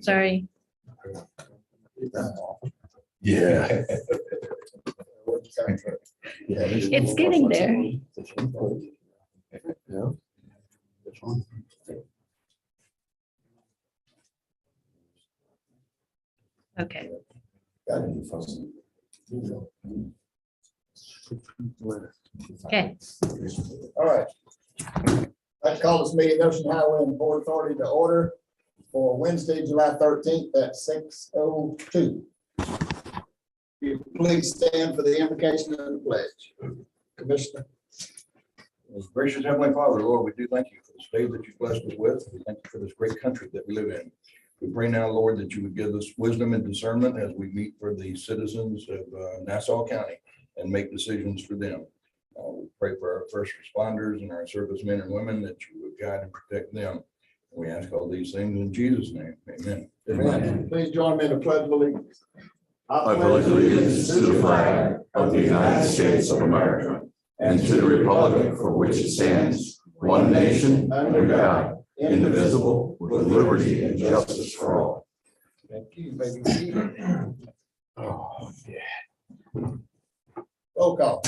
Sorry. Yeah. It's getting there. Yeah. This one. Okay. Got it. Okay. All right. I call this meeting Ocean Highway and Port Authority to order for Wednesday, July 13th at 6:02. Please stand for the invocation and the pledge. Commissioner. Most gracious Heavenly Father, Lord, we do thank you for this day that you blessed us with. We thank you for this great country that we live in. We pray now, Lord, that you would give us wisdom and discernment as we meet for the citizens of Nassau County and make decisions for them. We pray for our first responders and our servicemen and women that you would guide and protect them. We ask all these things in Jesus' name. Amen. Amen. Please join me in the pledge of allegiance. I pledge allegiance to the flag of the United States of America and to the republic for which it stands, one nation, under God, indivisible, with liberty and justice for all. Thank you, baby. Oh, yeah. Roll call.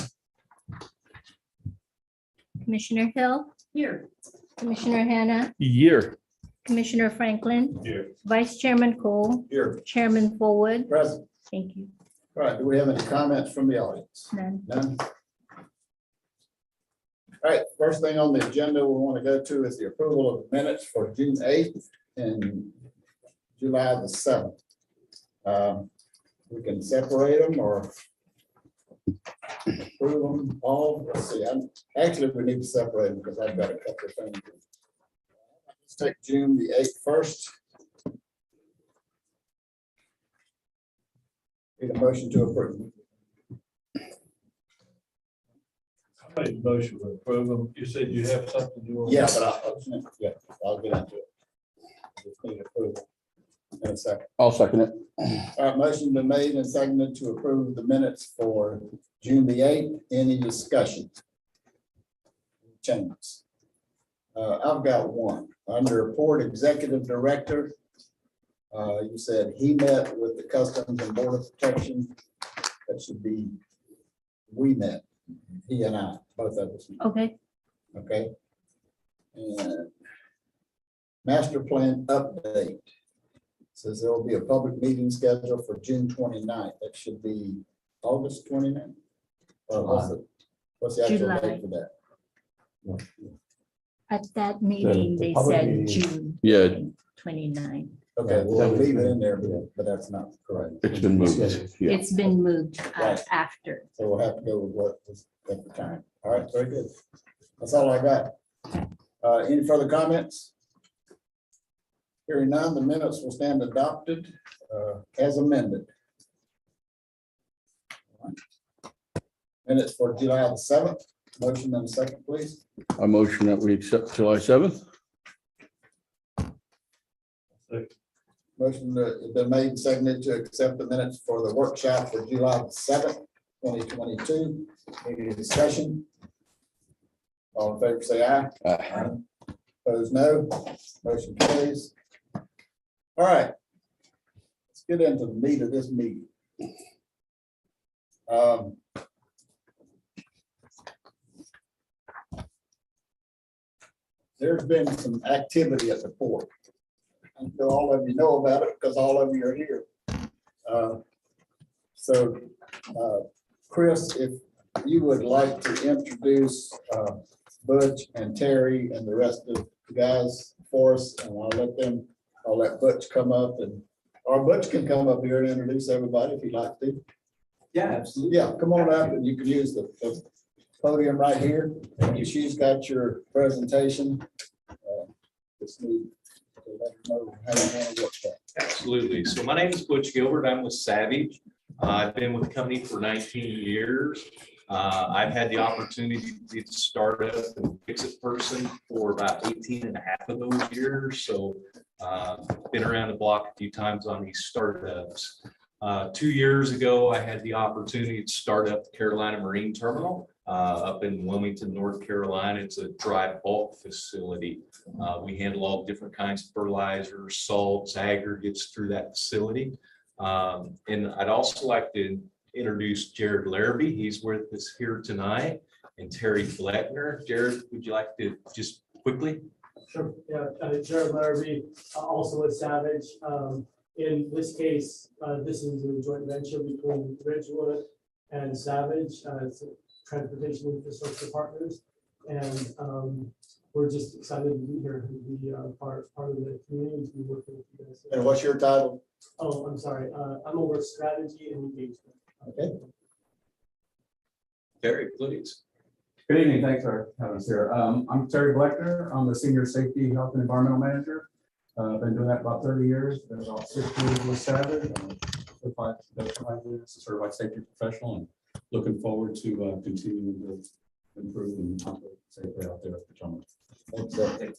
Commissioner Hill. Here. Commissioner Hannah, Year. Commissioner Franklin, Here. Vice Chairman Cole, Here. Chairman Fullwood. Present. Thank you. All right, do we have any comments from the audience? None. None? All right, first thing on the agenda we want to go to is the approval of the minutes for June 8th and July the 7th. We can separate them or approve them all. Let's see, actually, we need to separate them because I've got a couple of things. Let's take June the 8th first. Need a motion to approve. I made a motion to approve them. You said you have something you want. Yeah, but I'll get into it. Just need approval. In a second. I'll second it. All right, motion been made and seconded to approve the minutes for June the 8th. Any discussion? Changes? I've got one. Under report executive director, you said he met with the Customs and Border Protection. That should be, we met, he and I, both of us. Okay. Okay. And master plan update. Says there will be a public meeting scheduled for June 29th. That should be August 29th. Or what's the actual July. date for that? At that meeting, they public said meeting. June Yeah, 29. Okay, we'll leave it in there, but that's not correct. it's been moved. Yeah. It's been moved Right. after. So we'll have to go with what was at the time. All right, very good. That's all I got. Any further comments? Hearing none, the minutes will stand adopted as amended. Minutes for July the 7th. Motion and a second, please. A motion that we accept July 7th. Motion has been made and seconded to accept the minutes for the workshop for July the 7th, 2022. Any discussion? All in favor, say aye. Aye. Opposed, no. Motion carries. All right. Let's get into the meat of this meeting. There's been some activity at the port. I'm sure all of you know about it because all of you are here. Chris, if you would like to introduce Butch and Terry and the rest of the guys for us, and I'll let Butch come up or Butch can come up here and introduce everybody if you'd like to. Yeah, absolutely. Yeah, come on up and you can use the podium right here. She's got your presentation. Just need to let her know how you want to work that. Absolutely. So my name is Butch Gilbert. I'm with Savage. I've been with the company for 19 years. I've had the opportunity to start up and fix it person for about 18 and a half of those years. So been around the block a few times on these startups. 2 years ago, I had the opportunity to start up the Carolina Marine Terminal. up in Wilmington, North Carolina. It's a dry bulk facility. We handle all different kinds of fertilizers, salts, aggregates through that facility. And I'd also like to introduce Jared Larrabee. He's with us here tonight, and Terry Fleckner. Jared, would you like to just quickly? Sure, yeah, Jared Larrabee, also with Savage. In this case, this is a joint venture between Ridgewood and Savage. It's a transportation infrastructure partners. And we're just excited to be here, to be part of the community, to be working with you guys. And what's your title? Oh, I'm sorry, I'm over strategy and engagement. Okay. Terry, please. Good evening, thanks for having us here. I'm Terry Bleckner. I'm the Senior Safety, Health and Environmental Manager. Been doing that about 30 years, been about 6 years with Savage. Certified safety professional, and looking forward to continuing to improve and operate safely out there at Potomac. Thanks.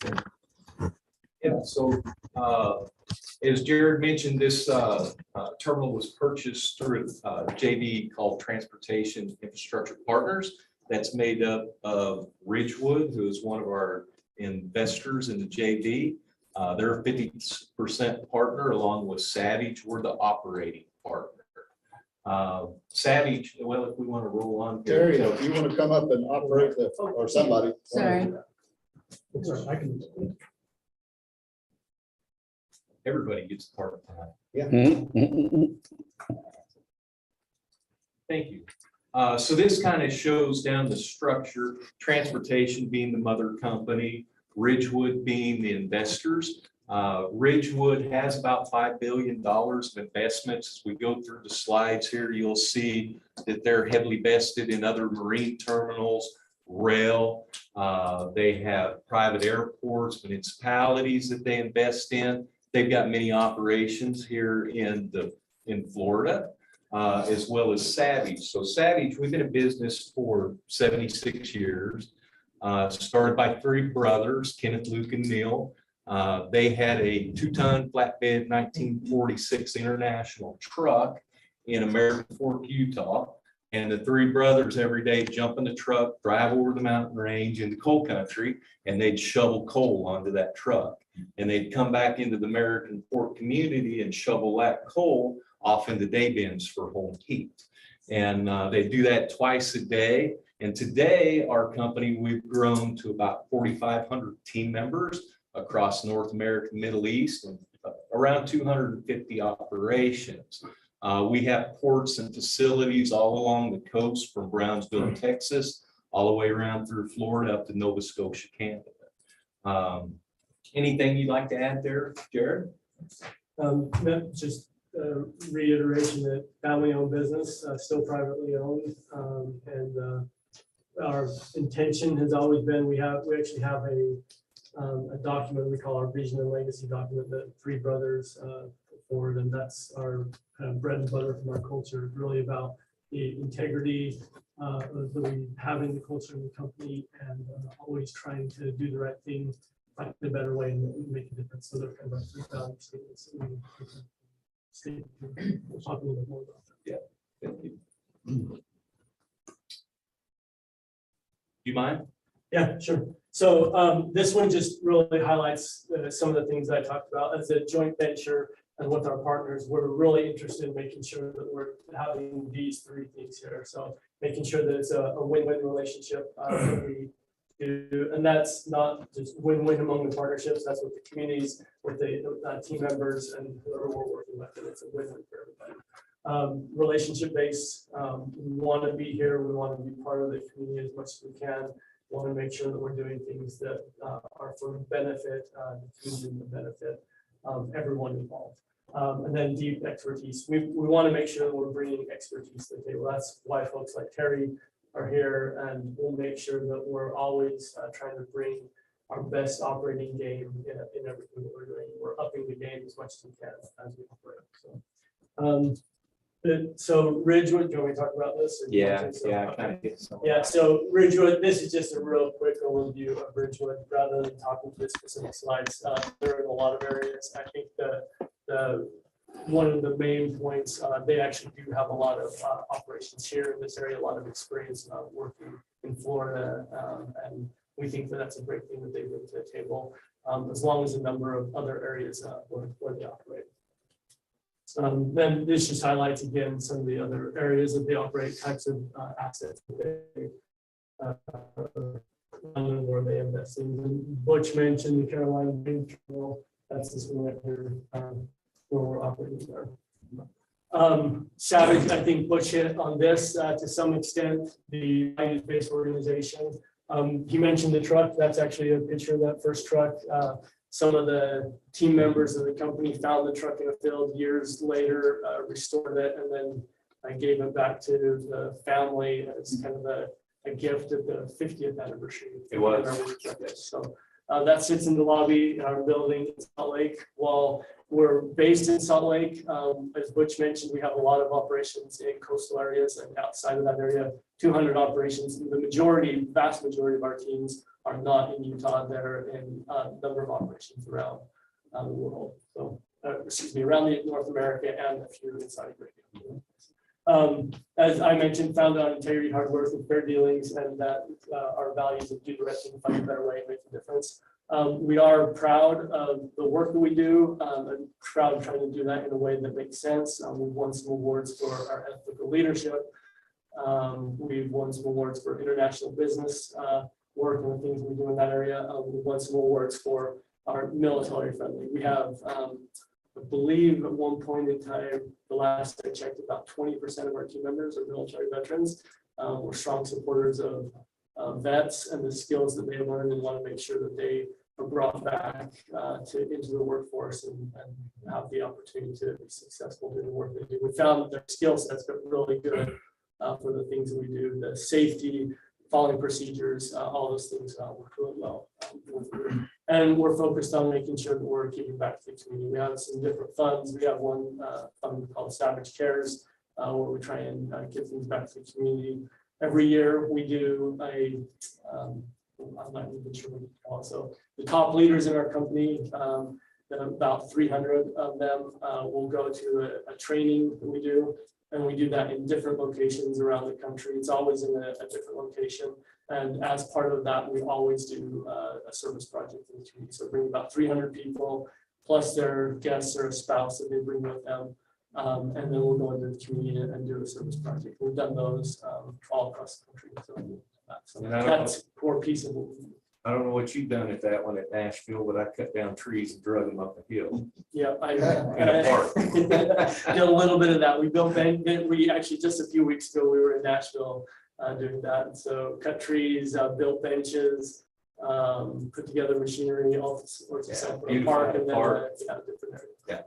Yeah, so as Jared mentioned, this terminal was purchased through a JV called Transportation Infrastructure Partners. That's made up of Ridgewood, who is one of our investors in the JV. They're a 50% partner, along with Savage. We're the operating partner. Savage, well, if we want to roll on. here. Terry, if you want to come up and operate the, or somebody. Sorry. Sorry, I can. Everybody gets part of that. Yeah. Thank you. So this kind of shows down the structure, transportation being the mother company, Ridgewood being the investors. Ridgewood has about $5 billion of investments. As we go through the slides here, you'll see that they're heavily vested in other marine terminals, rail. They have private airports, municipalities that they invest in. They've got many operations here in Florida, as well as Savage. So Savage, we've been in business for 76 years. Started by 3 brothers, Kenneth, Luke, and Neil. They had a 2-ton flatbed 1946 International truck in American Fork, Utah. And the 3 brothers every day jump in the truck, drive over the mountain range into coal country, and they'd shovel coal onto that truck. And they'd come back into the American Fork community and shovel that coal off into day bins for home heat. And they do that twice a day. And today, our company, we've grown to about 4,500 team members across North America, Middle East, and around 250 operations. We have ports and facilities all along the coast from Brownsville, Texas, all the way around through Florida up to Nova Scotia, Canada. Anything you'd like to add there, Jared? Just reiteration that family-owned business, still privately owned, and our intention has always been, we actually have a document we call our vision and legacy document that 3 brothers put forward, and that's our kind of bread and butter from our culture, really about the integrity that we have in the culture of the company, and always trying to do the right thing, find a better way, and make a difference. So they're kind of our 3 value statements. We'll talk a little bit more about that. Yeah. Thank you. Do you mind? Yeah, sure. So this one just really highlights some of the things I talked about as a joint venture and with our partners. We're really interested in making sure that we're having these 3 things here. So making sure that it's a win-win relationship that we do, and that's not just win-win among the partnerships. That's with the communities, with the team members, and whoever we're working with. And it's a win-win for everybody. Relationship based. We want to be here. We want to be part of the community as much as we can. Want to make sure that we're doing things that are for the benefit, the benefit of everyone involved. And then deep expertise. We want to make sure that we're bringing expertise to the table. That's why folks like Terry are here, and we'll make sure that we're always trying to bring our best operating game in everything that we're doing. We're upping the game as much as we can as we operate. So Ridgewood, do you want me to talk about this? Yeah. Yeah, so Ridgewood, this is just a real quick overview of Ridgewood rather than talking to the specific slides. There are a lot of areas. I think one of the main points, they actually do have a lot of operations here in this area, a lot of experience working in in Florida. And we think that that's a great thing that they bring to the table, as long as a number of other areas where they operate. Then this just highlights again some of the other areas that they operate, types of assets that they where they invest in. And Butch mentioned the Carolina Dream Trail. That's this one right here, where we're operating there. Savage, I think Butch hit on this to some extent, the values-based organization. He mentioned the truck. That's actually a picture of that first truck. Some of the team members of the company found the truck in a field years later, restored it, and then gave it back to the family as kind of a gift of the 50th anniversary. It was. So that sits in the lobby in our building in Salt Lake. While we're based in Salt Lake, as Butch mentioned, we have a lot of operations in coastal areas and outside of that area, 200 operations. The vast majority of our teams are not in Utah. They're in a number of operations around the world. So, around North America and a few in Saudi Arabia. As I mentioned, founded on integrity, hard work, and fair dealings, and that our values of do the right thing, find a better way, make a difference. We are proud of the work that we do, and proud of trying to do that in a way that makes sense. We've won some awards for our ethical leadership. We've won some awards for international business work and the things we do in that area. We've won some awards for our military friendly. We have, I believe at one point in time, the last I checked, about 20% of our team members are military veterans. We're strong supporters of vets and the skills that they learn, and want to make sure that they are brought back into the workforce and have the opportunity to be successful in the work they do. We found that their skill sets got really good for the things that we do, the safety, following procedures, all those things work really well. And we're focused on making sure that we're giving back to the community. We have some different funds. We have one fund called Savage Cares, where we try and give things back to the community. Every year we do I'm not even sure what you call it. So the top leaders in our company, about 300 of them will go to a training that we do. And we do that in different locations around the country. It's always in a different location. And as part of that, we always do a service project in the community. So bring about 300 people, plus their guests or a spouse that they bring with them. And then we'll go into the community and do a service project. We've done those all across the country. So that's a core piece of what we do. I don't know what you've done at that one at Nashville, but I cut down trees and drug them up the hill. Yeah, I In a park. did a little bit of that. We built, we actually just a few weeks ago, we were in Nashville doing that. So cut trees, built benches, put together machinery, all sorts of stuff for a park, and then different areas. Yeah.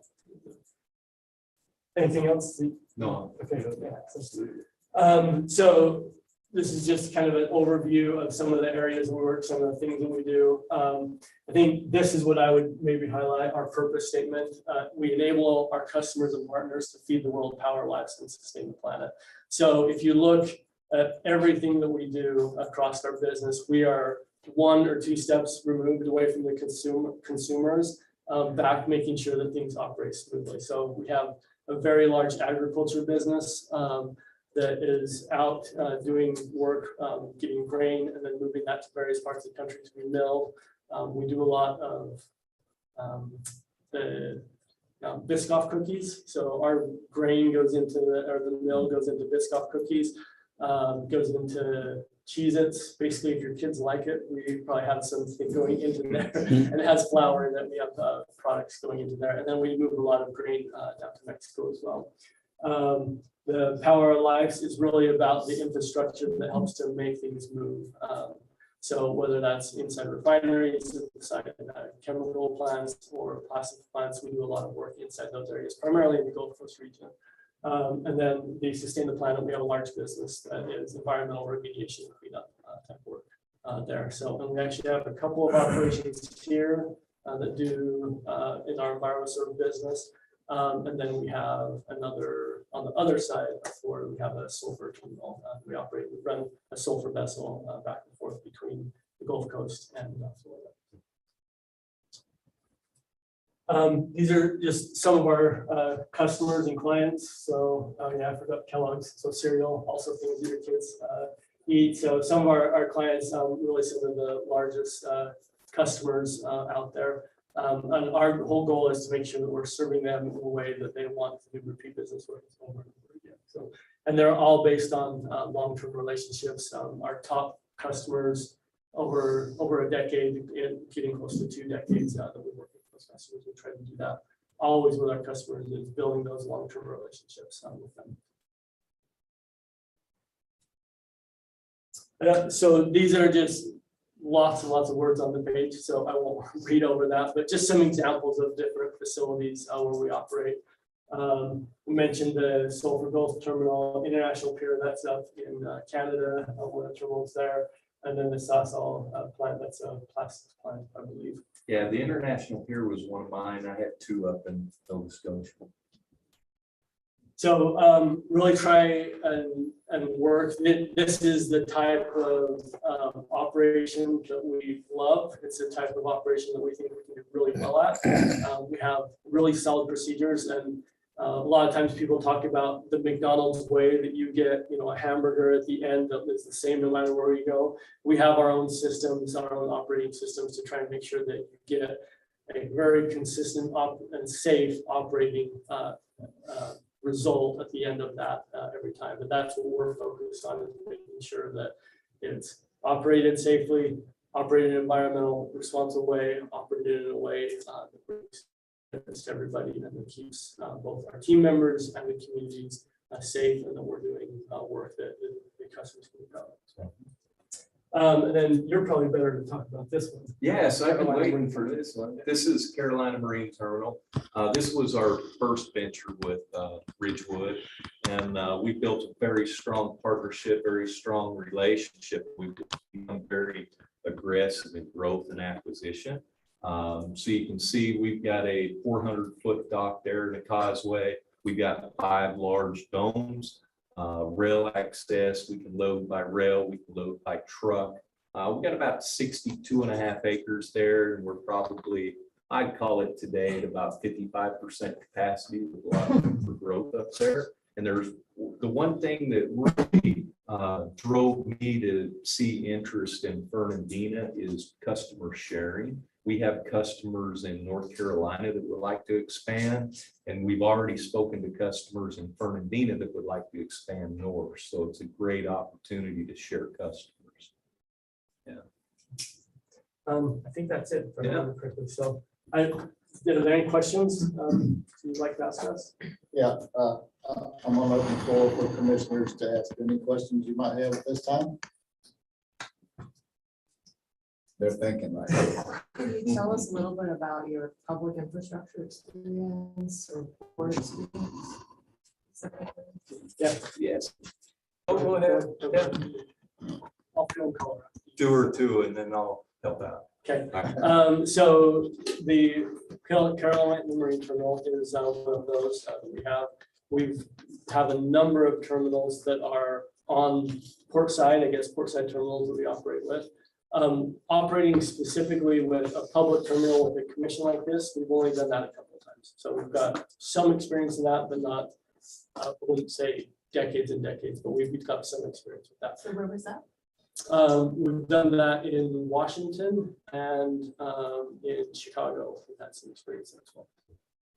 Anything else? No. Okay. Yeah. So this is just kind of an overview of some of the areas we work, some of the things that we do. I think this is what I would maybe highlight, our purpose statement. We enable our customers and partners to feed the world, power lives, and sustain the planet. So if you look at everything that we do across our business, we are 1 or 2 steps removed away from the consumers, back making sure that things operate smoothly. So we have a very large agriculture business that is out doing work, getting grain and then moving that to various parts of the country to be milled. We do a lot of the Biscoff cookies. So our grain goes into the mill goes into Biscoff cookies, goes into Cheez-Its. Basically, if your kids like it, we probably have something going into there, and it has flour in it. We have products going into there, and then we move a lot of grain down to Mexico as well. The Power of Lives is really about the infrastructure that helps to make things move. So whether that's inside refineries, inside chemical plants, or plastic plants, we do a lot of work inside those areas, primarily in the Gulf Coast region. And then the Sustain the Planet, we have a large business that is environmental remediation and cleanup type work there. So and we actually have a couple of operations here that do in our environmental business. And then we have another on the other side of Florida, we have a sulfur terminal. We run a sulfur vessel back and forth between the Gulf Coast and Florida. These are just some of our customers and clients. So yeah, I forgot Kellogg's. So cereal, also things that your kids eat. So some of our clients, really some of the largest customers out there. And our whole goal is to make sure that we're serving them in a way that they want to do repeat business with us over and over again. So, and they're all based on long-term relationships. Our top customers over a decade, and getting close to 2 decades that we work with those customers. We try to do that always with our customers, is building those long-term relationships with them. So these are just lots and lots of words on the page, so I won't read over that, but just some examples of different facilities where we operate. We mentioned the Sulphur Gulf Terminal, International Pier, that's up in Canada, one of the terminals there, and then the Sasol plant, that's a plastics plant, I believe. Yeah, the International Pier was one of mine. I had 2 up in Nova Scotia. So really try and work. This is the type of operation that we love. It's the type of operation that we think we can do really well at. We have really solid procedures, and a lot of times people talk about the McDonald's way that you get, a hamburger at the end that is the same no matter where you go. We have our own systems, our own operating systems to try and make sure that you get a very consistent and safe operating result at the end of that every time. But that's what we're focused on, is making sure that it's operated safely, operated in an environmental responsible way, operated in a way that brings benefits to everybody, and that keeps both our team members and the communities safe, and that we're doing work that the customers can go. And then you're probably better to talk about this one. Yes, I've been waiting for this one. This is Carolina Marine Terminal. This was our first venture with Ridgewood, and we built a very strong partnership, very strong relationship. We've become very aggressive in growth and acquisition. So you can see we've got a 400-foot dock there in the causeway. We've got 5 large domes. Rail access, we can load by rail, we can load by truck. We've got about 62.5 acres there, and we're probably, I'd call it today, at about 55% capacity, with a lot of room for growth up there. And there's the one thing that really drove me to see interest in Fernandina is customer sharing. We have customers in North Carolina that would like to expand, and we've already spoken to customers in Fernandina that would like to expand north. So it's a great opportunity to share customers. Yeah. I think that's it. So, are there any questions you'd like to ask us? Yeah, I'm on open floor for commissioners to ask any questions you might have at this time. They're thinking right now. Can you tell us a little bit about your public infrastructure experience or board experience? Yeah. Yes. Oh, go ahead. Yeah. I'll fill in color. 2 or 2, and then I'll help out. Okay. So the Carolina Marine Terminal is one of those that we have. We have a number of terminals that are on portside, portside terminals that we operate with. Operating specifically with a public terminal with a commission like this, we've only done that a couple of times. So we've got some experience in that, but not, I wouldn't say decades and decades, but we've got some experience with that. So where was that? We've done that in Washington and in Chicago. We've had some experience there as well.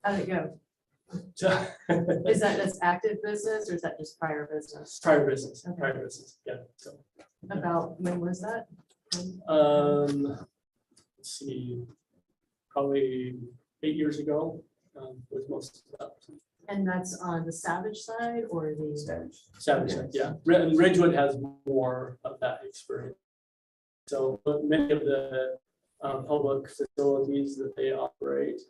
How did it go? So, Is that just active business or is that just prior business? prior business, Okay. prior business, yeah. So, About when was that? let's see, probably 8 years ago was most of that. And that's on the Savage side or the? Savage, yeah. And Ridgewood has more of that experience. So many of the public facilities that they operate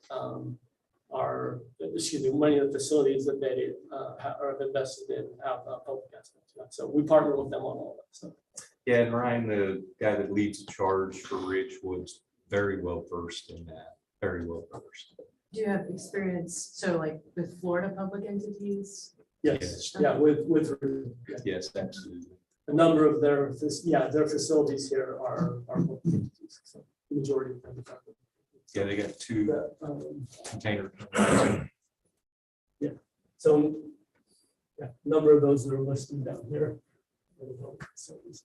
many of the facilities that they are invested in have public aspects. So we partner with them on all that stuff. Yeah, and Ryan, the guy that leads the charge for Ridgewood's very well versed in that, very well versed. Do you have experience, so like with Florida public entities? Yes, yeah, with yeah. Yes, absolutely. A number of their facilities here are public entities, so the majority of them. Yeah, they got 2 container. Yeah, so yeah, a number of those that are listed down here. Facilities.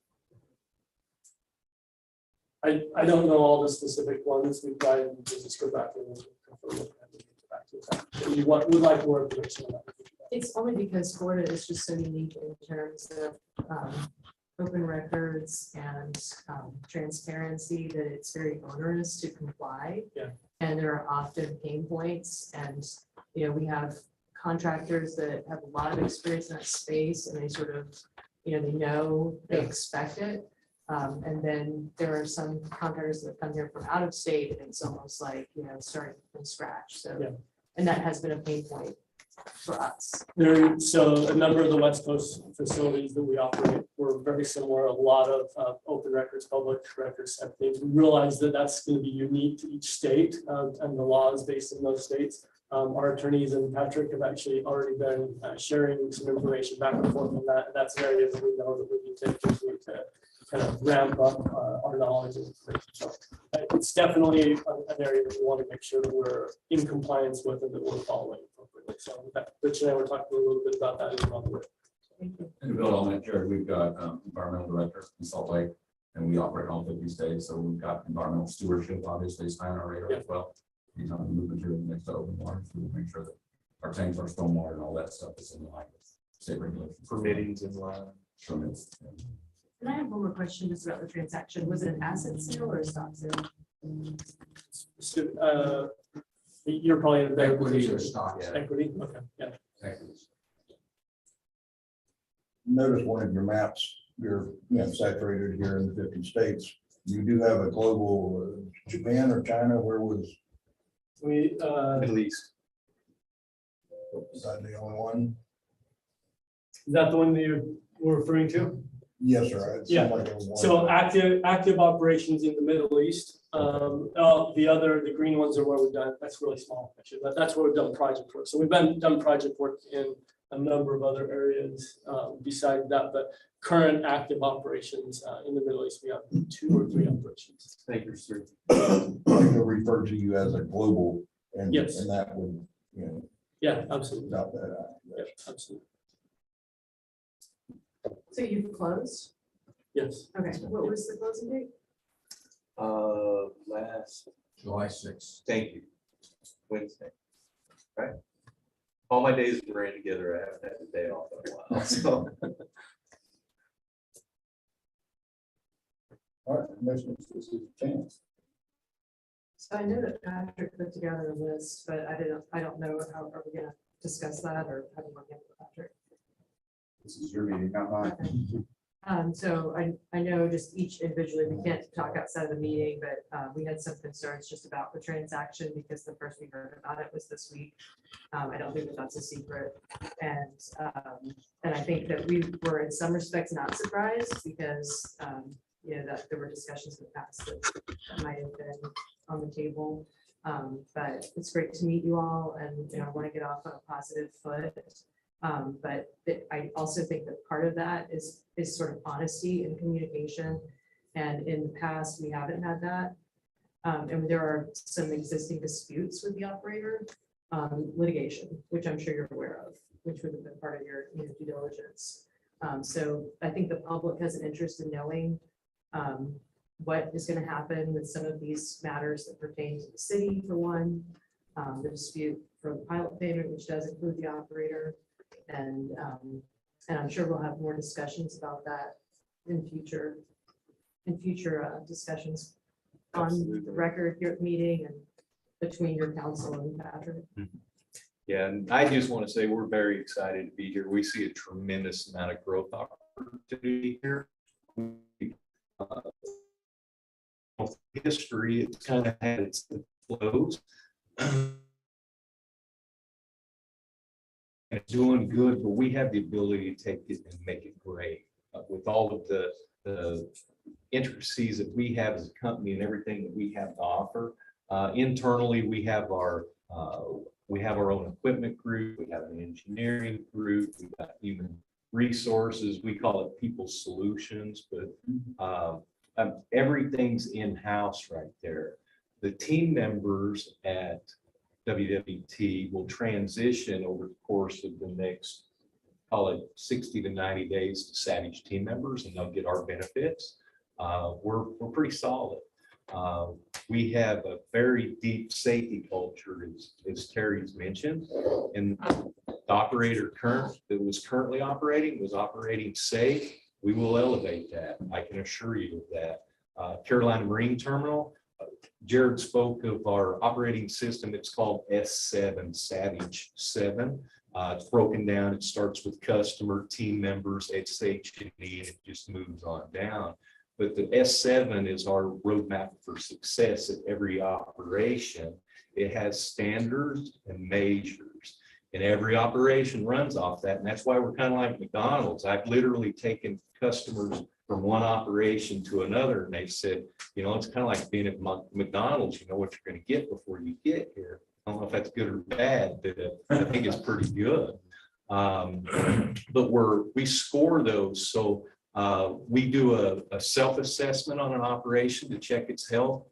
I don't know all the specific ones. We try and just go back and confirm it and get back to that. If you would like more information on that. It's only because Florida is just so unique in terms of open records and transparency that it's very onerous to comply. Yeah. And there are often pain points, and we have contractors that have a lot of experience in that space, and they sort of, they expect it. And then there are some contractors that come here from out of state, and it's almost like, starting from scratch. So, Yeah. and that has been a pain point for us. So a number of the West Coast facilities that we operate were very similar. A lot of open records, public records type things. We realize that that's going to be unique to each state, and the laws based in those states. Our attorneys and Patrick have actually already been sharing some information back and forth on that. And that's an area that we know that we need to continue to kind of ramp up our knowledge. So it's definitely an area that we want to make sure that we're in compliance with and that we're following appropriately. So Rich and I were talking a little bit about that as well. And to build on that, Jared, we've got environmental director in Salt Lake, and we operate all 50 states. So we've got environmental stewardship, obviously, is high on our radar as well. He's on the move material next to open water, so we'll make sure that our tanks, our stormwater, and all that stuff is in line with state regulations. Permitting's in line. Permits. And I have one more question just about the transaction. Was it an asset sale or a stock sale? So, you're probably in a better Equity or position. stock. Equity, okay, yeah. Notice one of your maps, you're saturated here in the 50 states. You do have a global Japan or China, where was We, Middle East. that the only one? is that the one that you were referring to? Yes, sir. It seemed like there was one. So active operations in the Middle East. The green ones are where we've done, that's really small, actually, but that's where we've done project work. So we've done project work in a number of other areas besides that, but current active operations in the Middle East, we have 2 or 3 operations. Thank you, sir. They refer to you as a global, and Yes. and that would, Yeah, absolutely. without that. Yeah, absolutely. So you've closed? Yes. Okay, what was the closing date? Last, July 6th. thank you. Wednesday. Right? All my days ran together. I haven't had a day off in a while, so. All right, Commissioner, this is a chance. So I know that Patrick put together a list, but I don't know how are we gonna discuss that or how do you want to handle it, Patrick? This is your meeting, not mine. Okay. So I know just each individually, we can't talk outside of the meeting, but we had some concerns just about the transaction because the first we heard about it was this week. I don't think that that's a secret. And I think that we were in some respects not surprised because, that there were discussions in the past that might have been on the table. But it's great to meet you all and, I want to get off on a positive foot. But I also think that part of that is sort of honesty and communication. And in the past, we haven't had that. And there are some existing disputes with the operator, litigation, which I'm sure you're aware of, which would have been part of your due diligence. So I think the public has an interest in knowing what is going to happen with some of these matters that pertain to the city, for one, the dispute for the pilot payment, which does include the operator. And I'm sure we'll have more discussions about that in future discussions on Absolutely. the record, your meeting and between your council and Patrick. Yeah, and I just want to say we're very excited to be here. We see a tremendous amount of growth opportunity here. History, it's kind of had its flows. It's doing good, but we have the ability to take it and make it great with all of the intricacies that we have as a company and everything that we have to offer. Internally, we have our own equipment group, we have an engineering group, we've got human resources, we call it people solutions, but everything's in-house right there. The team members at WWT will transition over the course of the next, call it 60 to 90 days to Savage team members, and they'll get our benefits. We're pretty solid. We have a very deep safety culture, as Terry's mentioned, and the operator that was currently operating was operating safe. We will elevate that. I can assure you of that. Carolina Marine Terminal, Jared spoke of our operating system. It's called S7, Savage 7. It's broken down. It starts with customer, team members, SH&E, and it just moves on down. But the S7 is our roadmap for success at every operation. It has standards and measures, and every operation runs off that. And that's why we're kind of like McDonald's. I've literally taken customers from one operation to another, and they said, you know, it's kind of like being at McDonald's. You know what you're going to get before you get here. I don't know if that's good or bad, but I think it's pretty good. But we score those. So we do a self-assessment on an operation to check its health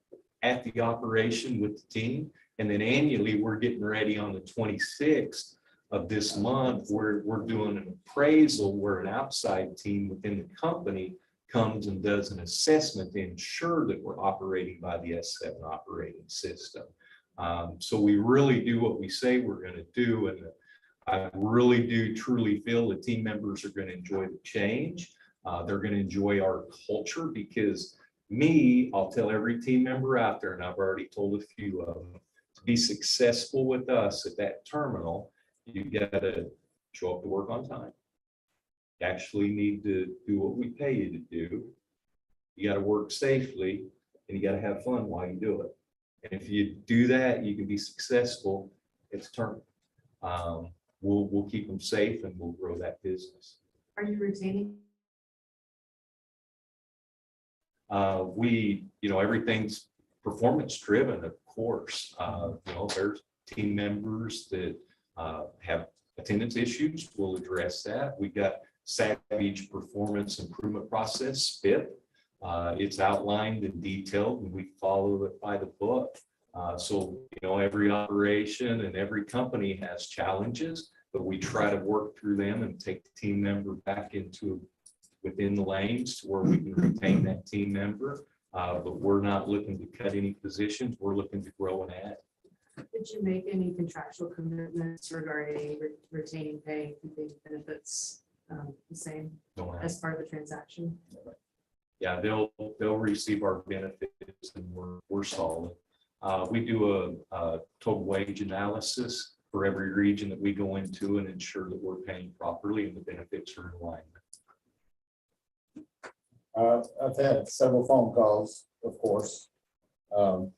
at the operation with the team. And then annually, we're getting ready on the 26th of this month, we're doing an appraisal where an outside team within the company comes and does an assessment to ensure that we're operating by the S7 operating system. So we really do what we say we're going to do. And I really do truly feel the team members are going to enjoy the change. They're going to enjoy our culture because I'll tell every team member out there, and I've already told a few of them, to be successful with us at that terminal, you got to show up to work on time. You actually need to do what we pay you to do. You got to work safely, and you got to have fun while you do it. And if you do that, you can be successful. It's term. We'll keep them safe, and we'll grow that business. Are you retaining? Everything's performance driven, of course. There's team members that have attendance issues. We'll address that. We got Savage Performance Improvement Process, SPIP. It's outlined and detailed, and we follow it by the book. Every operation and every company has challenges, but we try to work through them and take the team member back within the lanes to where we can retain that team member. But we're not looking to cut any positions. We're looking to grow and add. Did you make any contractual commitments regarding retaining pay, keeping benefits the same as part of the transaction? Yeah, they'll receive our benefits, and we're solid. We do a total wage analysis for every region that we go into and ensure that we're paying properly and the benefits are in alignment. I've had several phone calls, of course. And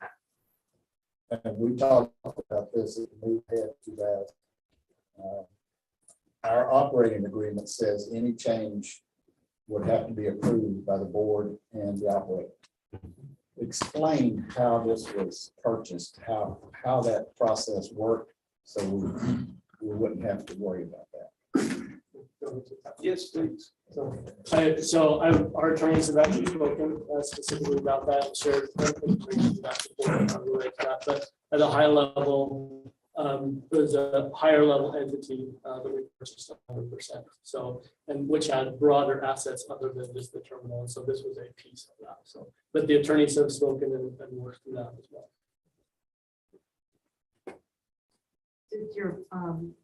we talked about this as we move ahead to that. Our operating agreement says any change would have to be approved by the board and the operator. Explain how this was purchased, how that process worked, so we wouldn't have to worry about that. Yes, please. Our attorneys have actually spoken specifically about that, shared information about the board, not related to that, but at a high level, there's a higher level entity that we purchased 100%. So, and which had broader assets other than just the terminal. And so this was a piece of that. So, but the attorneys have spoken and worked through that as well. Did your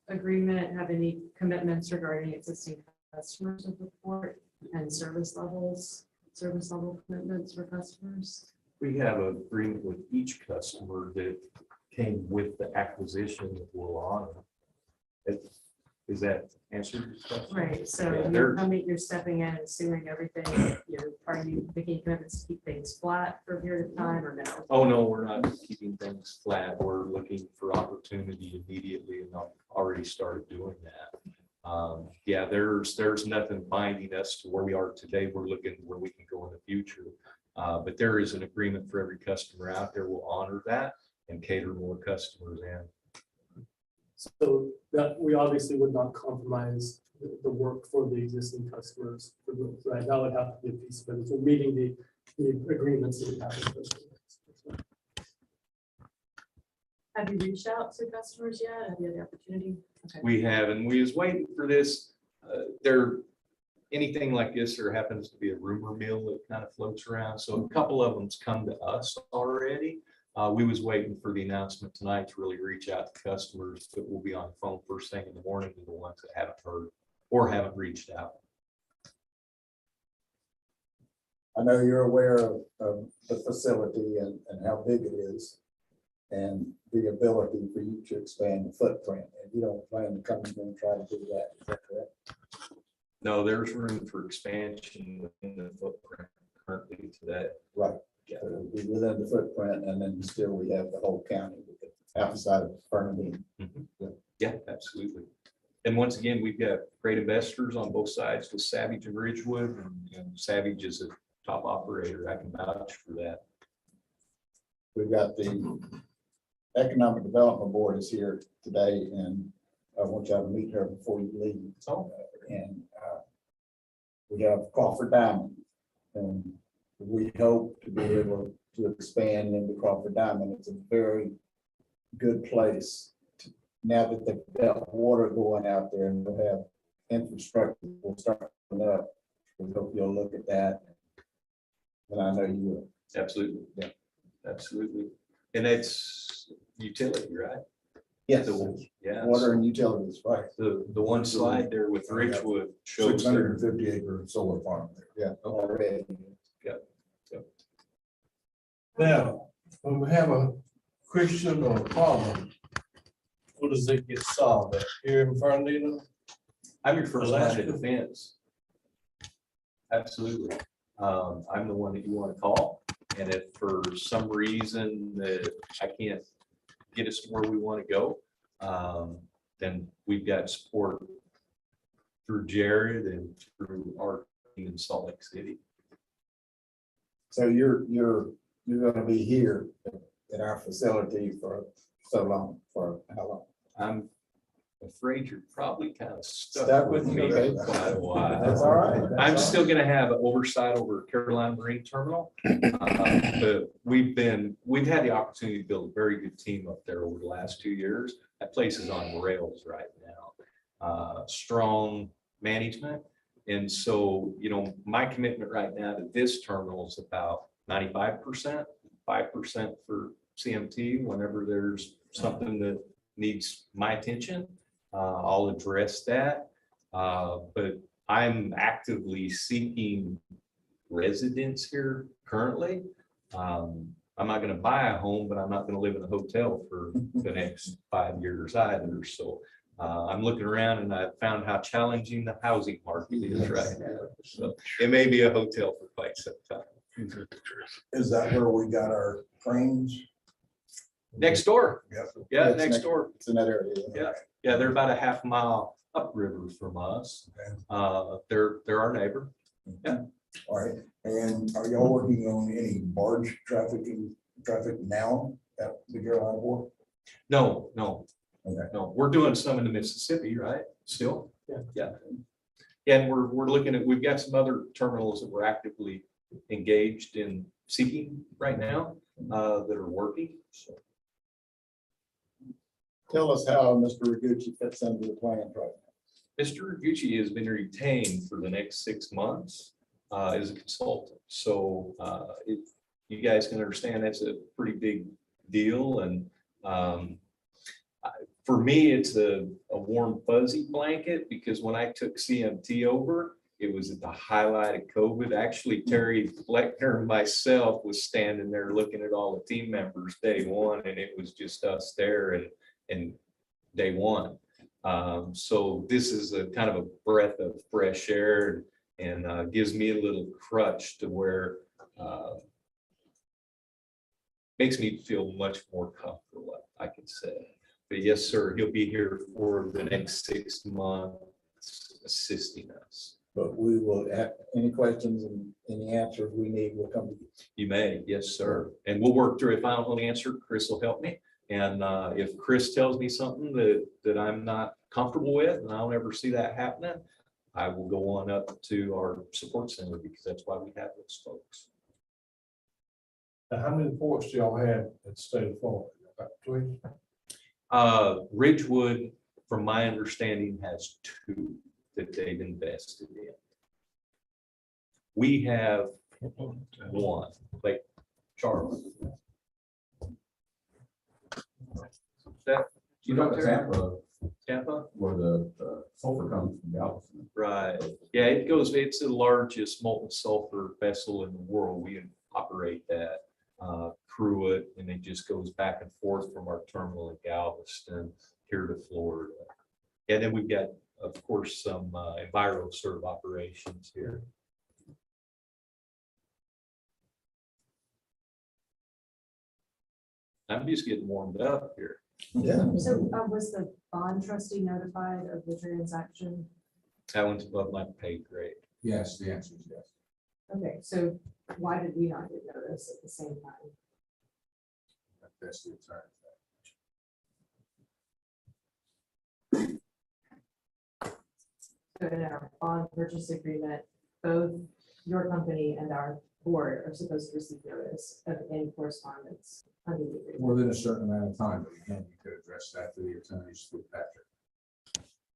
agreement have any commitments regarding existing customers of the port and service level commitments for customers? We have an agreement with each customer that came with the acquisition that we'll honor. Is that answer your question? Right. So Yeah, you're stepping in and assuming everything. Are you making commitments to keep things flat for a period of time or no? Oh, no, we're not keeping things flat. We're looking for opportunity immediately, and I've already started doing that. There's nothing binding us to where we are today. We're looking where we can go in the future. But there is an agreement for every customer out there. We'll honor that and cater more customers in. So that we obviously would not compromise the work for the existing customers. Right, that would have to be a piece of it. So meeting the agreements that we have. Have you reached out to customers yet? Have you had the opportunity? Okay. We have, and we was waiting for this. They're anything like this, there happens to be a rumor mill that kind of floats around. So a couple of them's come to us already. We was waiting for the announcement tonight to really reach out to customers that will be on the phone first thing in the morning, to the ones that haven't heard or haven't reached out. I know you're aware of the facility and how big it is and the ability for you to expand the footprint. And you don't plan to come in and try to do that, is that correct? No, there's room for expansion within the footprint currently today. Right. So it'll be within the footprint, and then still we have the whole county with the outside of Bernadine. Yeah, absolutely. And once again, we've got great investors on both sides with Savage and Ridgewood. And Savage is a top operator. I can vouch for that. We've got the Economic Development Board is here today, and I want y'all to meet her before you leave. And we have Crawford Diamond, and we hope to be able to expand into Crawford Diamond. It's a very good place to, now that they've got water going out there and we'll have infrastructure will start coming up. We hope you'll look at that. And I know you will. Absolutely. Yeah. Absolutely. And it's utility, right? Yes, Yeah. water and utilities, right? The one slide there with Ridgewood shows their 650 acre solar farm there. Yeah, already. Now, when we have a question or a problem, what does it get solved at? Here in Fernandina? I'm your first line of Alaska. defense. Absolutely. I'm the one that you want to call. And if for some reason that I can't get us to where we want to go, then we've got support through Jared and through our team in Salt Lake City. So you're gonna be here at our facility for so long, for how long? I'm afraid you're probably kind of Stuck stuck with with me me, for okay. quite a while. That's all right. I'm still gonna have oversight over Carolina Marine Terminal. But we've had the opportunity to build a very good team up there over the last 2 years. That place is on rails right now. Strong management. And so, my commitment right now to this terminal is about 95%, 5% for CMT. Whenever there's something that needs my attention, I'll address that. But I'm actively seeking residents here currently. I'm not going to buy a home, but I'm not going to live in a hotel for the next 5 years either. So I'm looking around and I found how challenging the housing market is right now. So it may be a hotel for quite some time. Is that where we got our cranes? Next door. Yep. Yeah, It's next door. It's in that area. Yeah. Yeah, they're about a half mile upriver from us. They're our neighbor. All right, and are y'all working on any barge traffic now at the Carolina Port? No. Okay. No, we're doing some in the Mississippi, right? Still? Yeah. And we're looking at, we've got some other terminals that we're actively engaged in seeking right now that are working. So Tell us how Mr. Rigucci fits into the plan right now. Mr. Gucci has been retained for the next 6 months as a consultant. So if you guys can understand, that's a pretty big deal. And for me, it's a warm fuzzy blanket because when I took CMT over, it was at the highlight of COVID. Actually, Terry Fleckner and myself was standing there looking at all the team members day one, and it was just us there and day one. So this is a kind of a breath of fresh air and gives me a little crutch to where makes me feel much more comfortable, I can say. But yes, sir, he'll be here for the next 6 months assisting us. But we will have any questions and any answers we need, we'll come to you. You may, yes, sir. And we'll work through. If I don't know the answer, Chris will help me. And if Chris tells me something that I'm not comfortable with, and I'll never see that happening, I will go on up to our support center because that's why we have those folks. Now, how many ports do y'all have at the state of Florida? About 3? Ridgewood, from my understanding, has 2 that they've invested in. We have one, like Charlotte. That, You know, Tampa, Tampa? where the sulfur comes from Galveston. Right, yeah, it's the largest molten sulfur vessel in the world. We operate that, crew it, and it just goes back and forth from our terminal in Galveston here to Florida. And then we've got, of course, some enviro sort of operations here. I'm just getting warmed up here. Yeah. So was the bond trustee notified of the transaction? That one's above my pay grade. Yes, the answer is yes. Okay, so why did we not get notice at the same time? That's the attorney. So in our bond purchase agreement, both your company and our board are supposed to receive notice of any correspondence under the agreement. Within a certain amount of time, but again, you could address that to the attorneys through Patrick.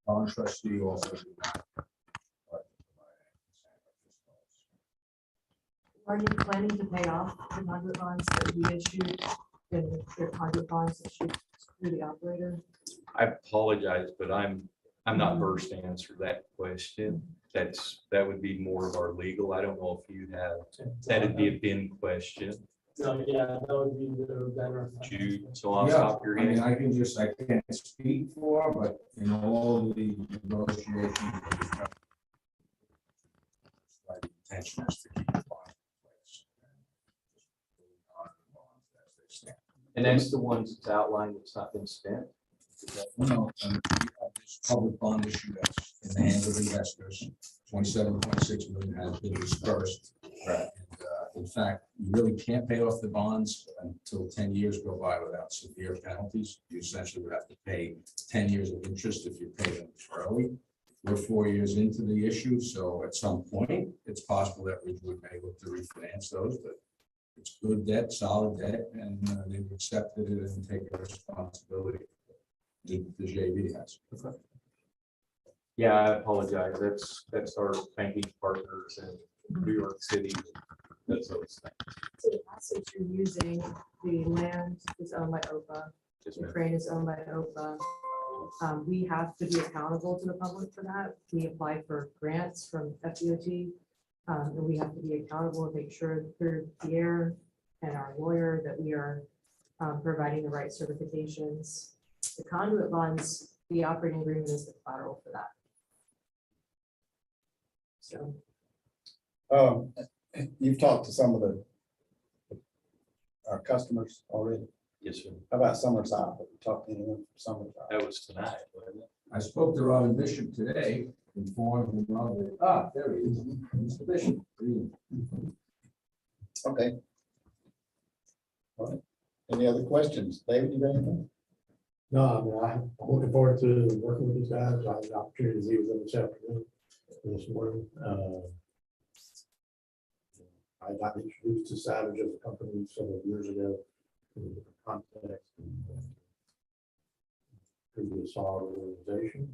Bond trustee also did not. Are you planning to pay off the conduit bonds that we issued and your conduit bonds issued through the operator? I apologize, but I'm not versed to answer that question. That would be more of our legal. I don't know if you have, that'd be a bin question. So, yeah, that would be the better. Jude, so I'll Yeah, stop your I mean, hand. I can't speak for, but in all the negotiations. My intention is to keep the bond in place. And that's the ones that's outlined that's not been spent. No, this public bond issue that's in the hands of investors, 27.6 million has been dispersed. And, in fact, you really can't pay off the bonds until 10 years go by without severe penalties. You essentially would have to pay 10 years of interest if you pay them early. We're 4 years into the issue, so at some point, it's possible that we would be able to refinance those, but it's good debt, solid debt, and they've accepted it and taken responsibility. The JV has. Yeah, I apologize. That's our banking partners in New York City. That's those things. So the assets you're using, the land is owned by OPA, Just the a minute. crane is owned by OPA. We have to be accountable to the public for that. We apply for grants from FDOT. And we have to be accountable and make sure through Pierre and our lawyer that we are providing the right certifications. The conduit bonds, the operating agreement is the collateral for that. So You've talked to some of our customers already. Yes, sir. How about Summerside? Have you talked to anyone from Summerside? That was tonight, wasn't it? I spoke to Robin Bishop today, informed him of it. There he is. Mr. Bishop. Okay. All right. Any other questions? David, you got anything? No, I mean, I'm looking forward to working with these guys. I had the opportunity to see them this afternoon, this morning. I got introduced to Savage as a company several years ago in a different context. Could be a solid organization.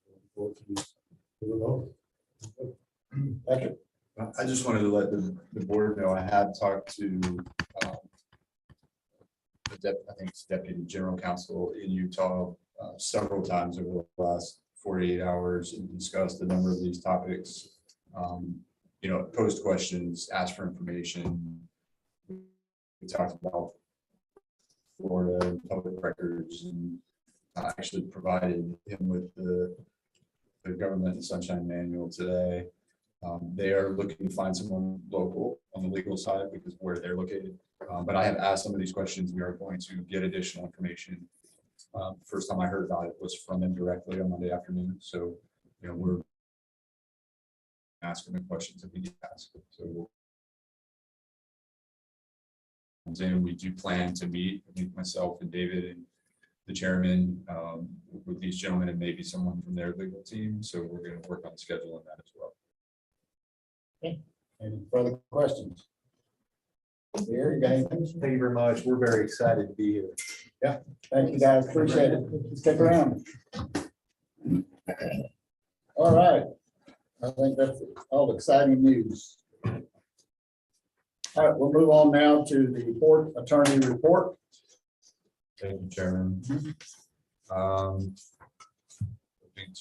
Looking forward to moving over. Patrick? I just wanted to let the board know I had talked to I think it's Deputy General Counsel in Utah several times over the last 48 hours and discussed a number of these topics. Posed questions, asked for information. We talked about Florida and public records, and I actually provided him with the Government and Sunshine Manual today. They are looking to find someone local on the legal side because of where they're located. But I have asked some of these questions. We are going to get additional information. First time I heard about it was from them directly on Monday afternoon. So, we're asking the questions that we need to ask. So then we do plan to meet, I think myself and David and the chairman with these gentlemen and maybe someone from their legal team. So we're going to work on scheduling that as well. Any further questions? Here, you got anything? Thank you very much. We're very excited to be here. Thank you, guys. Appreciate it. Stick around. All right. I think that's all exciting news. All right, we'll move on now to the port attorney report. Thank you, Chairman. Looking